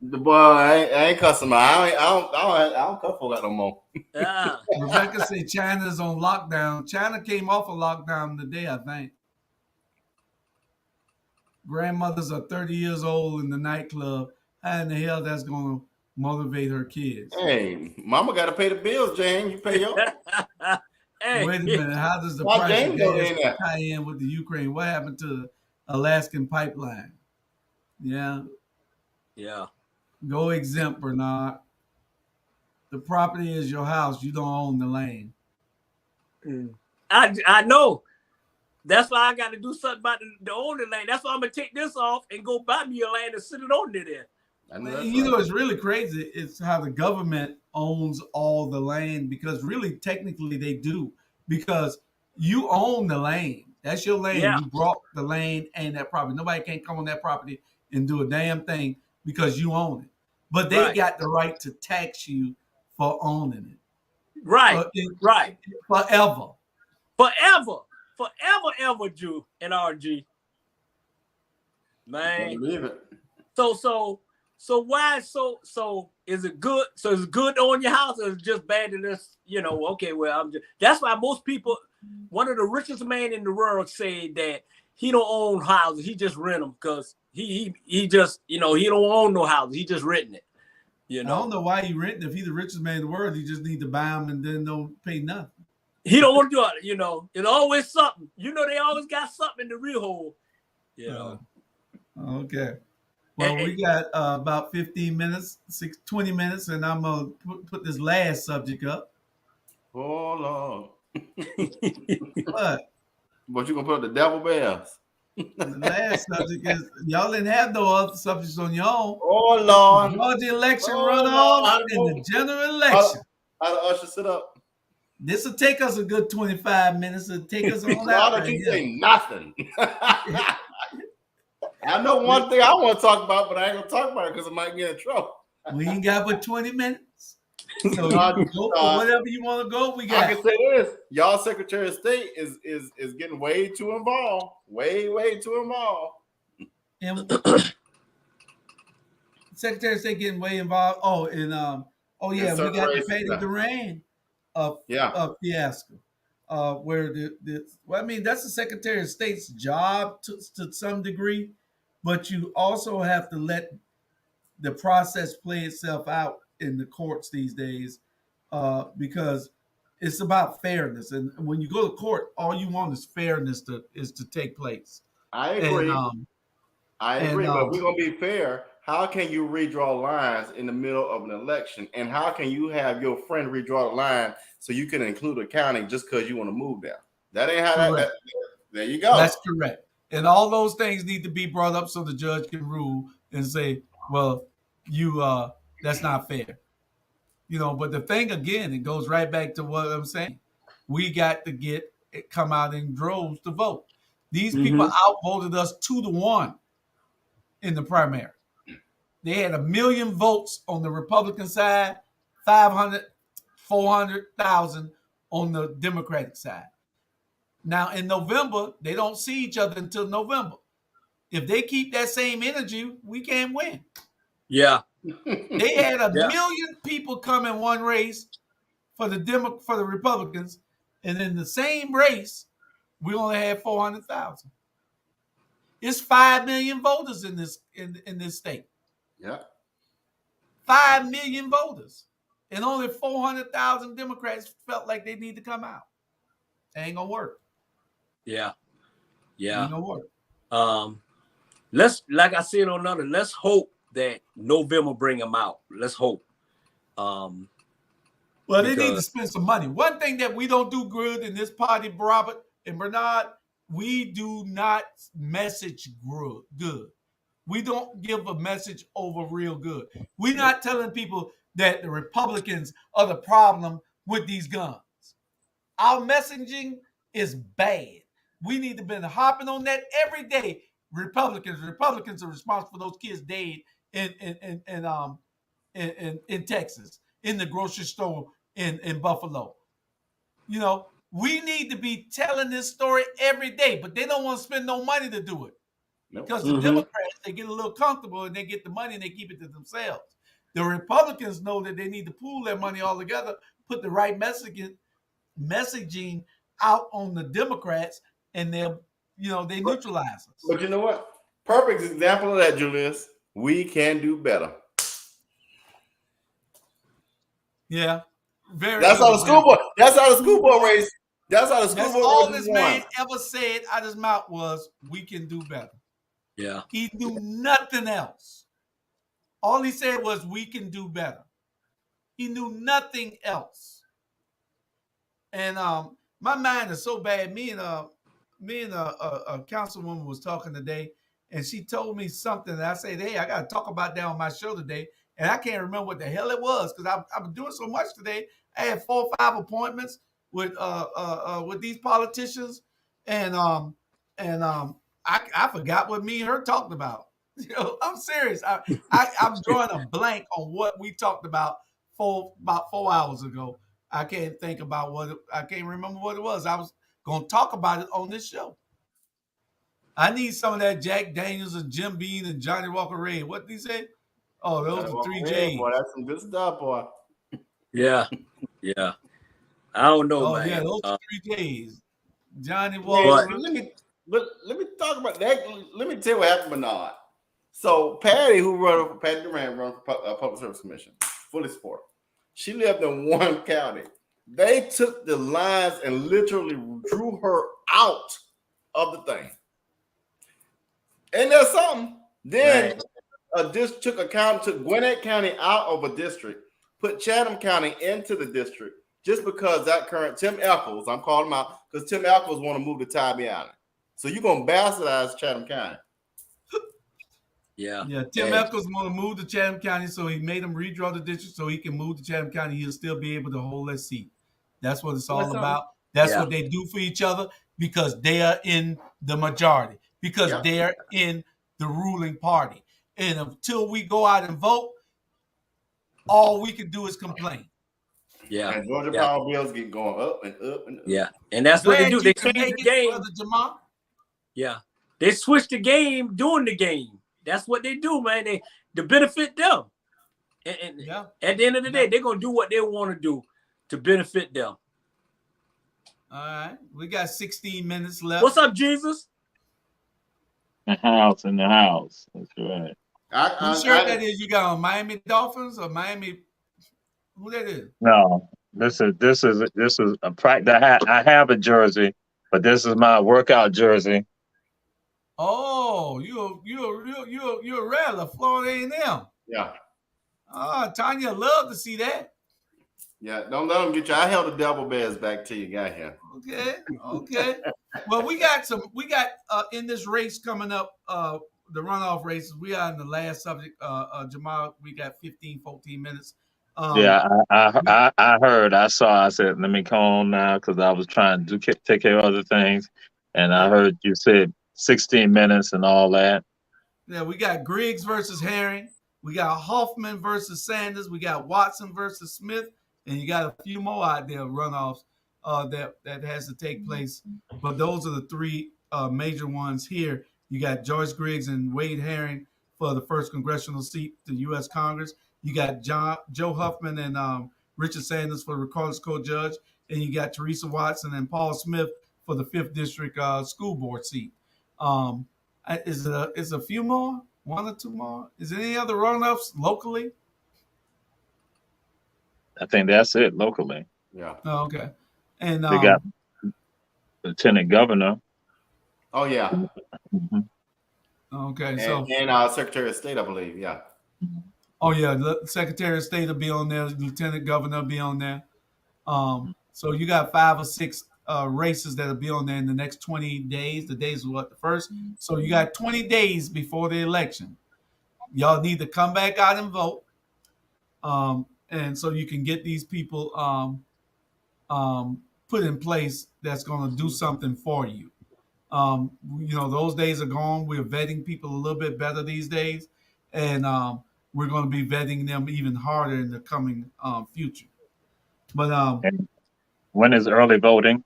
The boy, I ain't cussing. I don't cuss folk out no more. Rebecca said China's on lockdown. China came off of lockdown today, I think. Grandmothers are 30 years old in the nightclub. How in the hell that's going to motivate her kids? Hey, mama got to pay the bills, Jane. You pay your. Hey. Wait a minute. How does the price of gas tie in with the Ukraine? What happened to the Alaskan pipeline? Yeah. Go exempt, Bernard. The property is your house. You don't own the land. I know. That's why I got to do something about the owner land. That's why I'm going to take this off and go buy me a land and sit it on there. You know, it's really crazy. It's how the government owns all the land, because really, technically, they do. Because you own the land. That's your land. Yeah. You brought the land and that property. Nobody can come on that property and do a damn thing because you own it. But they got the right to tax you for owning it. Right. Forever. Forever, ever, Drew and RG. Man. Believe it. So why so is it good? So is it good to own your house, or is it just bad to this? You know, okay, well, that's why most people richest man in the world said that he don't own houses, he just rent them because he just, he don't own no houses, he just renting it. I don't know why he renting. If he's the richest man in the world, he just need to buy them and then don't pay nothing. He don't want to do it, It's always something. They always got something in the real hole. Okay. Well, we got about 15 minutes, 20 minutes, and I'm going to put this last subject up. Oh, Lord. What? But you going to put the devil bears. The last subject is, y'all didn't have no other subjects on your own. Oh, Lord. Georgia election runoff and the general election. How the usher sit up? This will take us a good 25 minutes. It'll take us on I out. don't keep saying nothing. I know one thing I want to talk about, but I ain't going to talk about it because I might get in trouble. We ain't got but 20 minutes. So you can go for whatever you want to go. We got. I can say this: y'all Secretary of State is getting way too involved, way too involved. And Secretary of State getting way involved. Oh, and we got the Patty Duran fiasco. Where that's the Secretary of State's job to some degree, but you also have to let the process play itself out in the courts these days, because it's about fairness. And when you go to court, all you want is fairness to take place. I agree. But we're gonna be fair. How can you redraw lines in the middle of an election? And how can you have your friend redraw the line so you can include accounting just because you want to move there? That ain't how that. There you go. That's correct. And all those things need to be brought up so the judge can rule and say, well, that's not fair. But the thing again, it goes right back to what I'm saying. We got to come out in droves to vote. These people outvoted us 2-1 in the primary. They had 1 million votes on the Republican side, 400,000 on the Democratic side. Now in November, they don't see each other until November. If they keep that same energy, we can't win. Yeah. They had 1 million people come in one race for the Republicans, and in the same race, we only had 400,000. It's 5 million voters in this state. Yeah. 5 million voters, and only 400,000 Democrats felt like they need to come out. It ain't gonna work. Yeah. Ain't gonna work. Like I said on another, let's hope that November bring them out. Let's hope. Well, they need to spend some money. One thing that we don't do good in this party, Robert and Bernard, we do not message good. We don't give a message over real good. We're not telling people that the Republicans are the problem with these guns. Our messaging is bad. We need to be hopping on that every day. Republicans are responsible for those kids dead in Texas, in the grocery store in Buffalo. We need to be telling this story every day, but they don't want to spend no money to do it. Because the Democrats, they get a little comfortable and they get the money and they keep it to themselves. The Republicans know that they need to pool their money all together, put the right messaging out on the Democrats, and they neutralize us. But you know what? Perfect example of that, Julius. We can do better. Yeah. That's how the school board. That's how the school board race. That's how the school board. All this man ever said out his mouth was, "We can do better." Yeah. He knew nothing else. All he said was, "We can do better." He knew nothing else. And my mind is so bad. Me and a councilwoman was talking today, and she told me something. And I said, "Hey, I got to talk about that on my show today." And I can't remember what the hell it was because I've been doing so much today. I had 4 or 5 appointments with these politicians, and I forgot what me and her talked about. I'm serious. I'm drawing a blank on what we talked about about 4 hours ago. I can't remember what it was. I was going to talk about it on this show. I need some of that Jack Daniels and Jim Beam and Johnny Walker Red. What did he say? Oh, those are 3 J's. Boy, that's some good stuff, boy. Yeah. I don't know, man. Yeah, those 3 J's. Johnny Yeah, Walker. let me talk about that. Let me tell you what happened, Bernard. So Patty, Patty Durant, run for Public Service Commission, fully support. She lived in one county. They took the lines and literally drew her out of the thing. And there's something. Then took Gwinnett County out of a district, put Chatham County into the district, just because that current Tim Echols, I'm calling him out because Tim Echols want to move to Tybee Island. So you're gonna bastardize Chatham County. Yeah. Tim Echols want to move to Chatham County, so he made him redraw the district so he can move to Chatham County. He'll still be able to hold that seat. That's what it's all about. That's what they do for each other because they are in the majority, because they're in the ruling party. And until we go out and vote, all we can do is complain. Yeah. And Georgia Power bills get going up and up and up. Yeah. And that's what they do. They change the game. Brother Jamal. Yeah. They switch the game during the game. That's what they do, man. They to benefit them. And at the end of the day, they're gonna do what they want to do to benefit them. All right. We got 16 minutes left. What's up, Jesus? In the house. That's right. Whose shirt that is you got on? Miami Dolphins or Miami? Who that is? No, this is a practice. I have a jersey, but this is my workout jersey. Oh, you're a Rattler, Florida A&M. Yeah. Tanya, love to see that. Yeah, don't let them get you. I held the double bears back till you got here. Okay. Well, we got in this race coming up, the runoff races. We are in the last subject. Jamal, we got 15, 14 minutes. I heard, I saw. I said, let me call on now because I was trying to take care of other things, and I heard you said 16 minutes and all that. Yeah, we got Griggs versus Herring. We got Hoffman versus Sanders. We got Watson versus Smith. And you got a few more out there runoffs that has to take place. But those are the three major ones here. You got Joyce Griggs and Wade Herring for the first congressional seat to U.S. Congress. You got Joe Huffman and Richard Sanders for the Recorders Court judge. And you got Teresa Watson and Paul Smith for the 5th District School Board seat. Is a few more? One or two more? Is there any other runoffs locally? I think that's it locally. Yeah. Oh, okay. And they got Lieutenant Governor. Oh yeah. Mm-hmm. Okay. And Secretary of State, I believe. Yeah. Oh yeah, the Secretary of State will be on there. Lieutenant Governor will be on there. So you got 5 or 6 races that'll be on there in the next 20 days. The days are the first. So you got 20 days before the election. Y'all need to come back out and vote. And so you can get these people put in place that's going to do something for you. Those days are gone. We're vetting people a little bit better these days. And we're going to be vetting them even harder in the coming future. But when is early voting?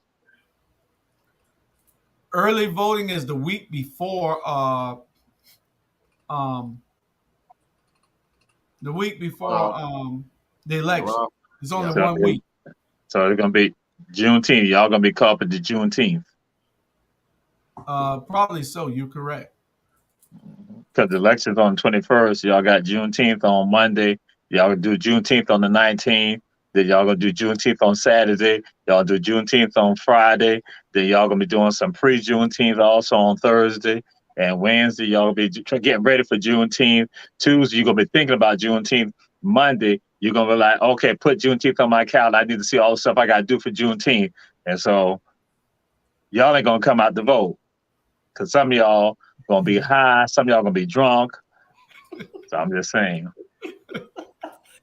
Early voting is the week before the election. It's only 1 week. So it's gonna be Juneteenth. Y'all gonna be caught up to Juneteenth. Probably so. You're correct. Because the election's on the 21st. Y'all got Juneteenth on Monday. Y'all gonna do Juneteenth on the 19th. Then y'all gonna do Juneteenth on Saturday. Y'all do Juneteenth on Friday. Then y'all gonna be doing some pre-Juneteenth also on Thursday. And Wednesday, y'all gonna be getting ready for Juneteenth. Tuesday, you're gonna be thinking about Juneteenth. Monday, you're gonna be like, okay, put Juneteenth on my calendar. I need to see all the stuff I gotta do for Juneteenth. And so y'all ain't gonna come out to vote. Cause some of y'all gonna be high, some of y'all gonna be drunk. So I'm just saying.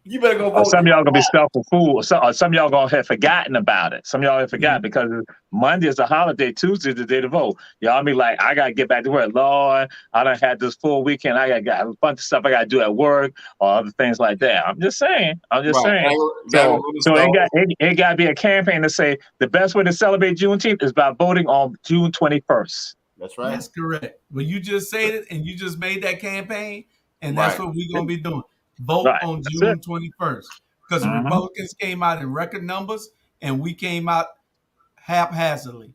You better go vote. Some of y'all gonna be stuffed for food. Some of y'all gonna have forgotten about it. Some of y'all have forgotten because Monday is a holiday. Tuesday is the day to vote. Y'all be like, I gotta get back to work. Lord, I done had this full weekend. I got a bunch of stuff I gotta do at work or other things like that. I'm just saying. So it gotta be a campaign to say the best way to celebrate Juneteenth is by voting on June 21st. That's right. That's correct. Well, you just said it, and you just made that campaign, and that's what we're gonna be doing. Vote on June 21st, because the Republicans came out in record numbers and we came out haphazardly.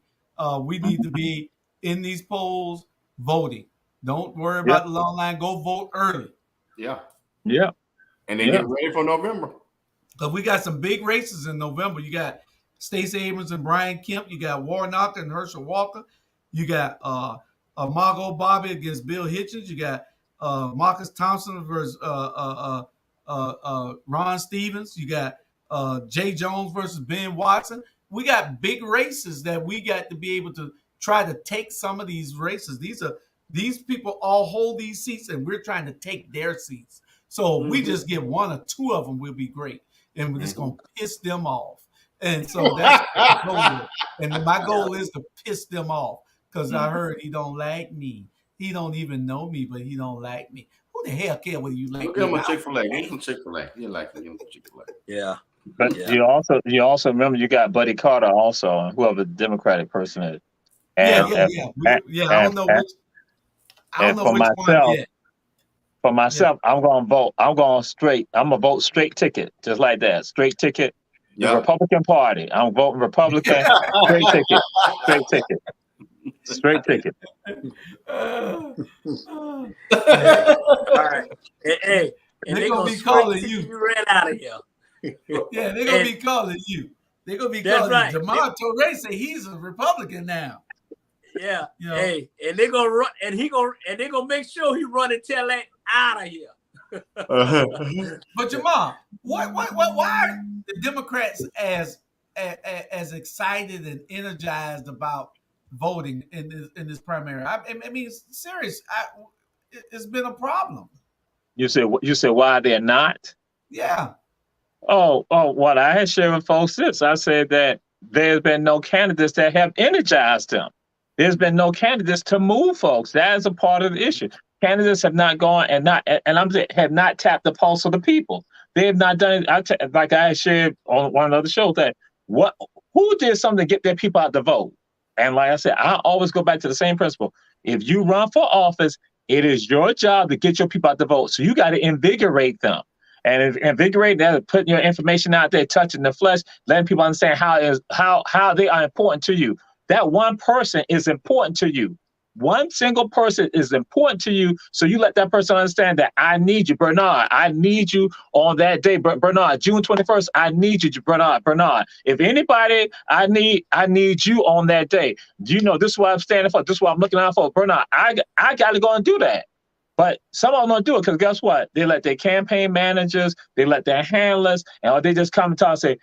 We need to be in these polls voting. Don't worry Yep. about the long line. Go vote early. Yeah. Yeah. And then Yeah. get ready for November. Because we got some big races in November. You got Stacey Abrams and Brian Kemp. You got Warnock and Herschel Walker. You got Margot Bobby against Bill Hitchens. You got Marcus Thompson versus Ron Stevens. You got Jay Jones versus Ben Watson. We got big races that we got to be able to try to take some of these races. These people all hold these seats, and we're trying to take their seats. So if we just get one or two of them, we'll be great, and we're just gonna piss them off. And so that's what the goal is. And my goal is to piss them off because I heard he don't like me. He don't even know me, but he don't like me. Who the hell care whether you like Give him me? a Chick-fil-A. Give him some Chick-fil-A. You like to give him some Chick-fil-A. Yeah. But Yeah. you also remember you got Buddy Carter also, whoever the Democratic person is. And, Yeah. I don't know which. I don't know which one yet. For myself, I'm gonna vote. I'm gonna vote straight ticket, just like that. Straight ticket. The Yeah. Republican Party. I'm voting Republican. Straight ticket. Straight ticket. Straight ticket. Uh, All right. Hey, and They they gonna gonna be straight calling ticket you. you ran out of here. yeah, they're gonna be calling you. They're gonna be That's calling right. you. Jamal Torre say he's a Republican now. Yeah. You know? Hey, and they gonna run, and they gonna make sure he run and tell that out of here. But Jamal, why are the Democrats as excited and energized about voting in this primary? I mean, it's serious. It's been a problem. You said why they're not? Yeah. Oh, what I had shared with folks this. I said that there's been no candidates that have energized them. There's been no candidates to move folks. That is a part of the issue. Candidates have not gone have not tapped the pulse of the people. They have not done it. Like I shared on one of the other shows that who did something to get their people out to vote? And like I said, I always go back to the same principle. If you run for office, it is your job to get your people out to vote. So you got to invigorate them. And invigorate that, putting your information out there, touching the flesh, letting people understand how they are important to you. That one person is important to you. One single person is important to you. So you let that person understand that I need you, Bernard. I need you on that day, Bernard. June 21st, I need you, Bernard. If anybody, I need you on that day. You know, this is what I'm standing for. This is what I'm looking out for, Bernard. I got to go and do that. But some of them don't do it because guess what? They let their campaign managers, they let their handlers, or they just come and talk and say,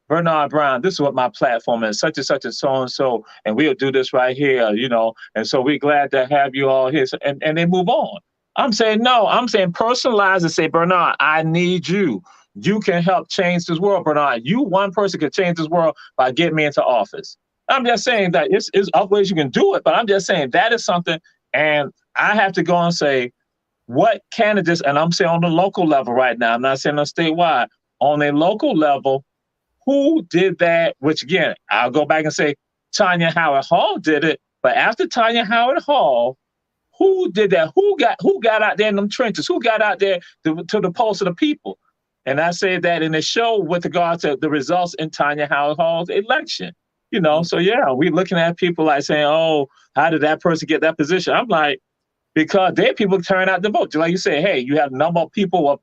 Bernard Brown, this is what my platform is, such and such and so, and we'll do this right here, you know, and so we're glad to have you all here, and they move on. I'm saying, no, I'm saying personalize and say, Bernard, I need you. You can help change this world, Bernard. You, one person, can change this world by getting me into office. I'm just saying that it's other ways you can do it, but I'm just saying that is something, and I have to go and say, what candidates, and I'm saying on the local level right now, I'm not saying on statewide, on a local level, who did that? Which again, I'll go back and say Tanya Howard Hall did it. But after Tanya Howard Hall, who did that? Who got out there in them trenches? Who got out there to the pulse of the people? And I said that in the show with regards to the results in Tanya Howard Hall's election. You know, so yeah, we're looking at people like saying, oh, how did that person get that position? I'm like, because their people turn out to vote. Just like you said, hey, you have a number of people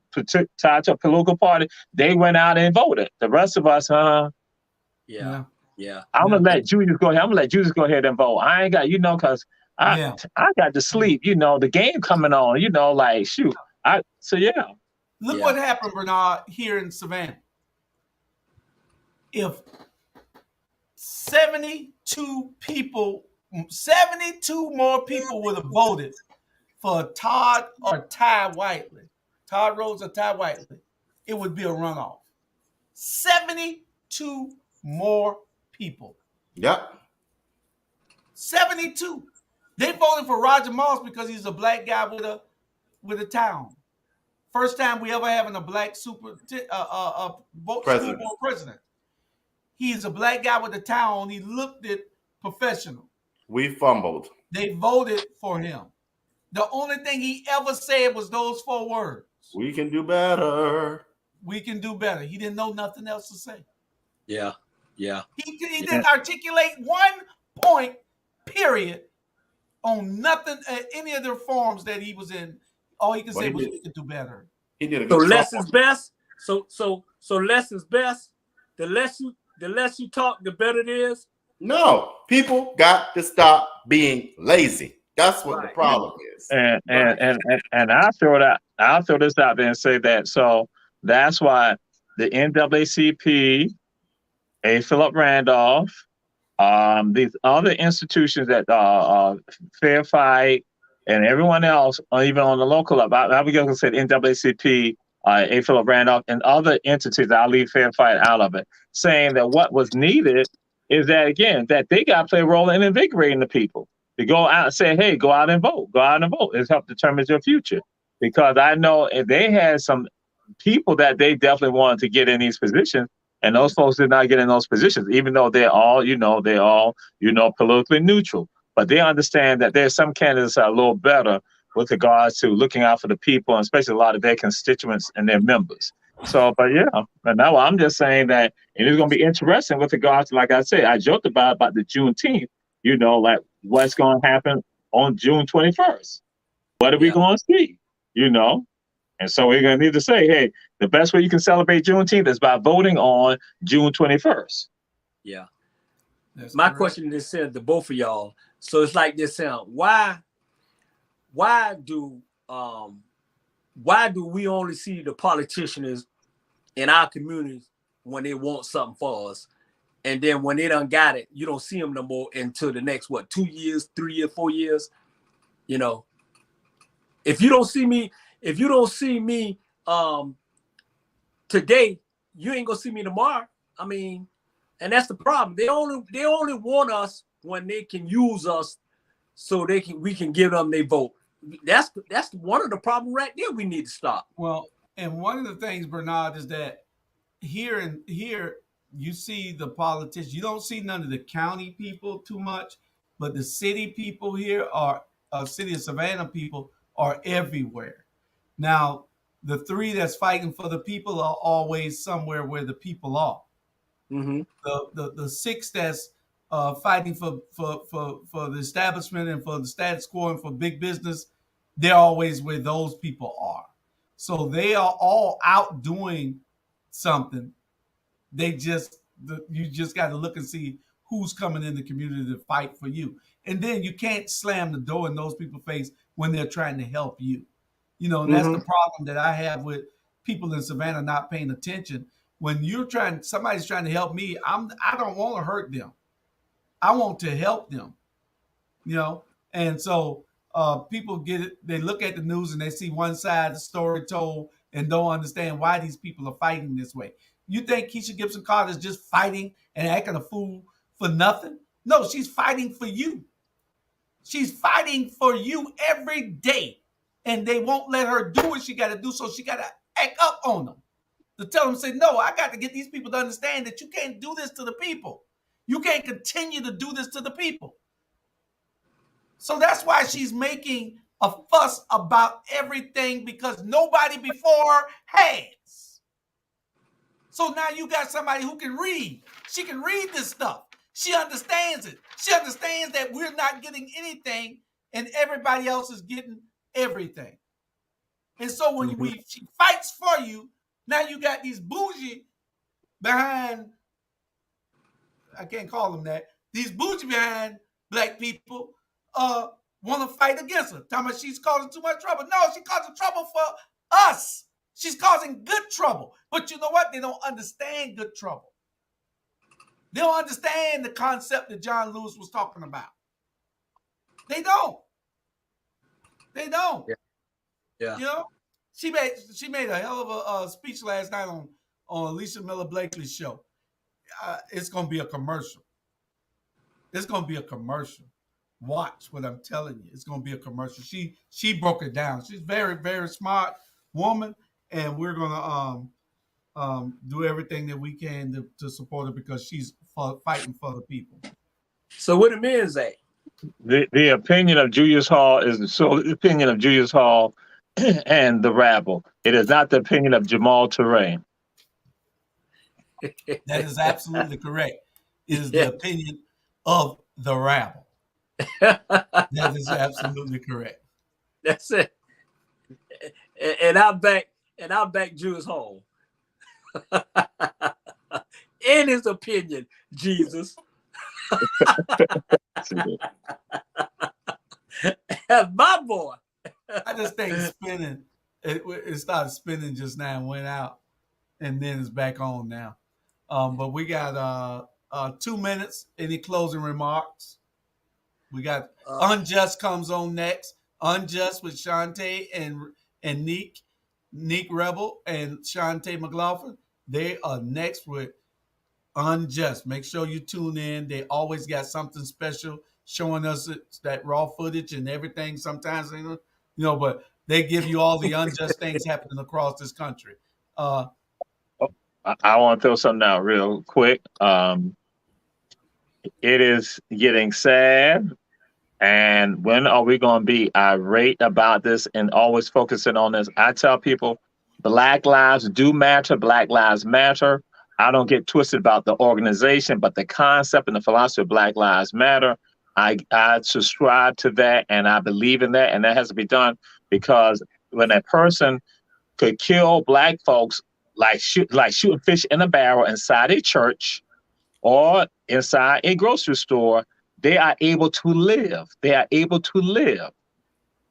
tied to a political party. They went out and voted. The rest of us, Yeah. I'm gonna let Julius go ahead. I'm gonna let Julius go ahead and vote. I ain't got, you know, because I got to sleep. You know, the game coming on. You know, like shoot. Look what happened, Bernard, here in Savannah. If 72 more people would have voted for Todd or Ty Whiteley, Todd Rhodes or Ty Whiteley, it would be a runoff. 72 more people. Yep. 72. They voted for Roger Moss because he's a black guy with a town. First time we ever having a black school board president. He's a black guy with a town. He looked it professional. We fumbled. They voted for him. The only thing he ever said was those 4 words. We can do better. We can do better. He didn't know nothing else to say. Yeah. He didn't articulate one point, period, on nothing, any of the forums that he was in. All he could say was, we could do better. He did a So good job. less is best. So less is best. The less you talk, the better it is. No, people got to stop being lazy. That's what Right. the problem is. And I'll throw this out there and say that. So that's why the NAACP, A. Philip Randolph, these other institutions that Fair Fight and everyone else, or even on the local level, I would go and say NAACP, A. Philip Randolph, and other entities, I'll leave Fair Fight out of it, saying that what was needed is that, again, that they got to play a role in invigorating the people to go out and say, hey, go out and vote. Go out and vote. It's help determine your future. Because I know if they had some people that they definitely wanted to get in these positions, and those folks did not get in those positions, even though they're all politically neutral. But they understand that there's some candidates that are a little better with regards to looking out for the people, and especially a lot of their constituents and their members. So, but yeah, but now I'm just saying that it is going to be interesting with regards to, like I said, I joked about the Juneteenth, like what's going to happen on June 21st. What are we going to see, And so we're going to need to say, hey, the best way you can celebrate Juneteenth is by voting on June 21st. Yeah. That's My correct. question is to both of y'all. So it's like this: why do we only see the politicians in our communities when they want something for us, and then when they done got it, you don't see them no more until the next 2 years, 3 years, 4 years? If you don't see me today, you ain't gonna see me tomorrow. I mean, and that's the problem. They only want us when they can use us, so we can give them their vote. That's one of the problems right there. We need to stop. Well, and one of the things, Bernard, is that here you see the politicians. You don't see none of the county people too much, but the city people here city of Savannah people are everywhere. Now, the three that's fighting for the people are always somewhere where the people are. Mm-hmm. The six that's fighting for the establishment and for the status quo and for big business, they're always where those people are. So they are all out doing something. You just got to look and see who's coming in the community to fight for you. And then you can't slam the door in those people's face when they're trying to help you. And that's the problem that I have with people in Savannah not paying attention. When somebody's trying to help me, I don't want to hurt them. I want to help them. And so people get it. They look at the news and they see one side of the story told and don't understand why these people are fighting this way. You think Keisha Gibson Carter is just fighting and acting a fool for nothing? No, she's fighting for you. She's fighting for you every day. And they won't let her do what she got to do, so she got to act up on them. To tell them, say, no, I got to get these people to understand that you can't do this to the people. You can't continue to do this to the people. So that's why she's making a fuss about everything, because nobody before has. So now you got somebody who can read. She can read this stuff. She understands it. She understands that we're not getting anything and everybody else is getting everything. And so when she fights for you, now you got these bougie behind, I can't call them that, these bougie behind black people want to fight against her. Talking about she's causing too much trouble. No, she's causing trouble for us. She's causing good trouble. But you know what? They don't understand good trouble. They don't understand the concept that John Lewis was talking about. They don't. They don't. Yeah. She made a hell of a speech last night on Alicia Miller Blakely's show. It's going to be a commercial. It's going to be a commercial. Watch what I'm telling you. It's going to be a commercial. She broke it down. She's very, very smart woman, and we're going to do everything that we can to support her, because she's fighting for the people. So what the men say? The opinion of Julius Hall is the opinion of Julius Hall and the Rabble. It is not the opinion of Jamal Terrain. That is absolutely correct. It is the opinion of the rabble. That is absolutely correct. That's it. And I back Jules Hall. In his opinion, Jesus. My boy. I just think spinning. It started spinning just now and went out, and then it's back on now. But we got 2 minutes. Any closing remarks? We got Unjust comes on next. Unjust with Shantae and Neek Rebel and Shantae McLaughlin. They are next with Unjust. Make sure you tune in. They always got something special showing us that raw footage and everything. Sometimes, but they give you all the unjust things happening across this country. I want to throw something out real quick. It is getting sad. And when are we going to be irate about this and always focusing on this? I tell people, Black lives do matter. Black lives matter. I don't get twisted about the organization, but the concept and the philosophy of Black Lives Matter, I subscribe to that, and I believe in that, and that has to be done, because when a person could kill Black folks like shooting fish in a barrel inside a church or inside a grocery store, they are able to live. They are able to live.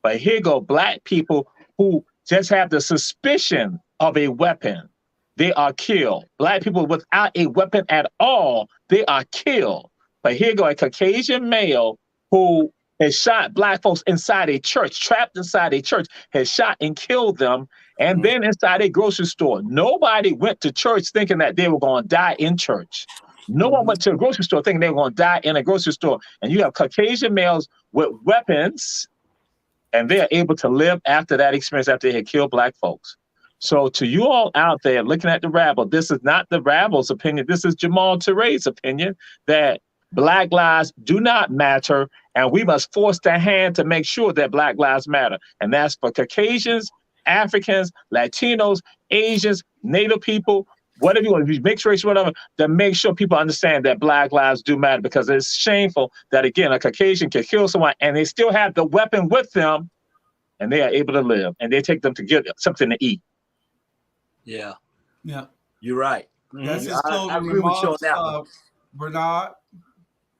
But here go Black people who just have the suspicion of a weapon. They are killed. Black people without a weapon at all, they are killed. But here go a Caucasian male who has shot Black folks inside a church, trapped inside a church, has shot and killed them, and then inside a grocery store. Nobody went to church thinking that they were going to die in church. No one went to a grocery store thinking they were going to die in a grocery store. And you have Caucasian males with weapons, and they are able to live after that experience, after they had killed Black folks. So to you all out there looking at the rabble, this is not the rabble's opinion. This is Jamal Touré's opinion that Black lives do not matter, and we must force their hand to make sure that Black lives matter. And that's for Caucasians, Africans, Latinos, Asians, Native people, whatever you want to be, mixed race, whatever, to make sure people understand that Black lives do matter, because it's shameful that, again, a Caucasian can kill someone and they still have the weapon with them and they are able to live, and they take them to get something to eat. Yeah. Yeah. You're right. That's his I closing agree with you on remarks. that one. Bernard,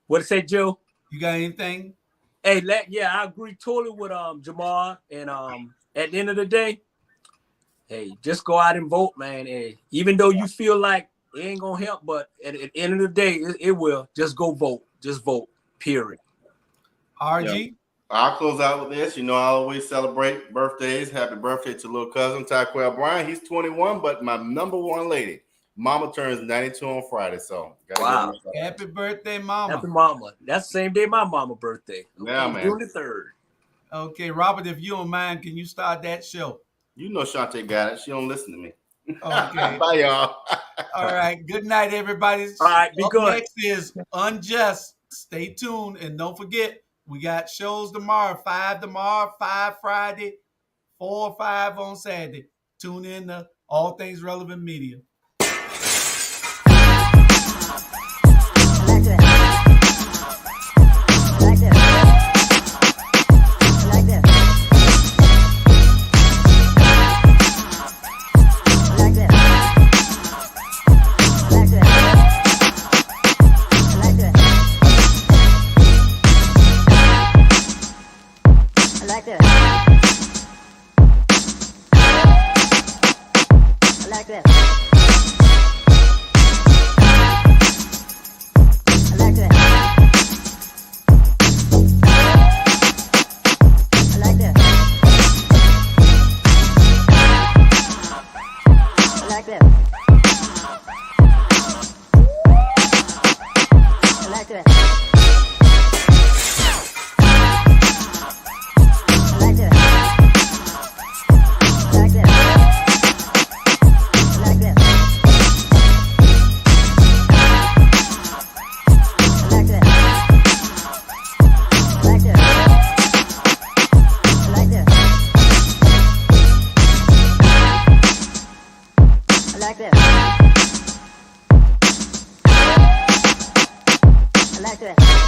What did it say, Joe? you got anything? Hey, I agree totally with Jamal. And at the end of the day, hey, just go out and vote, man. Hey, even though you feel like it ain't gonna help, but at the end of the day, it will. Just go vote. Just vote. Period. RG? Yeah. I'll close out with this. I always celebrate birthdays. Happy birthday to little cousin Tyquell Bryan. He's 21, but my number one lady, Mama, turns 92 on Friday. So, wow. Happy birthday, Mama. Happy Mama. That's the same day my mama birthday. Yeah, man. June the 3rd. Okay, Robert, if you don't mind, can you start that show? You know Shantae got it. She don't listen to me. Okay. Bye, y'all. All right. Good night, everybody. All right, be good. Next is Unjust. Stay tuned, and don't forget, we got shows tomorrow. 5 tomorrow, 5 Friday, 4 or 5 on Saturday. Tune in to All Things Relevant Media. I like that.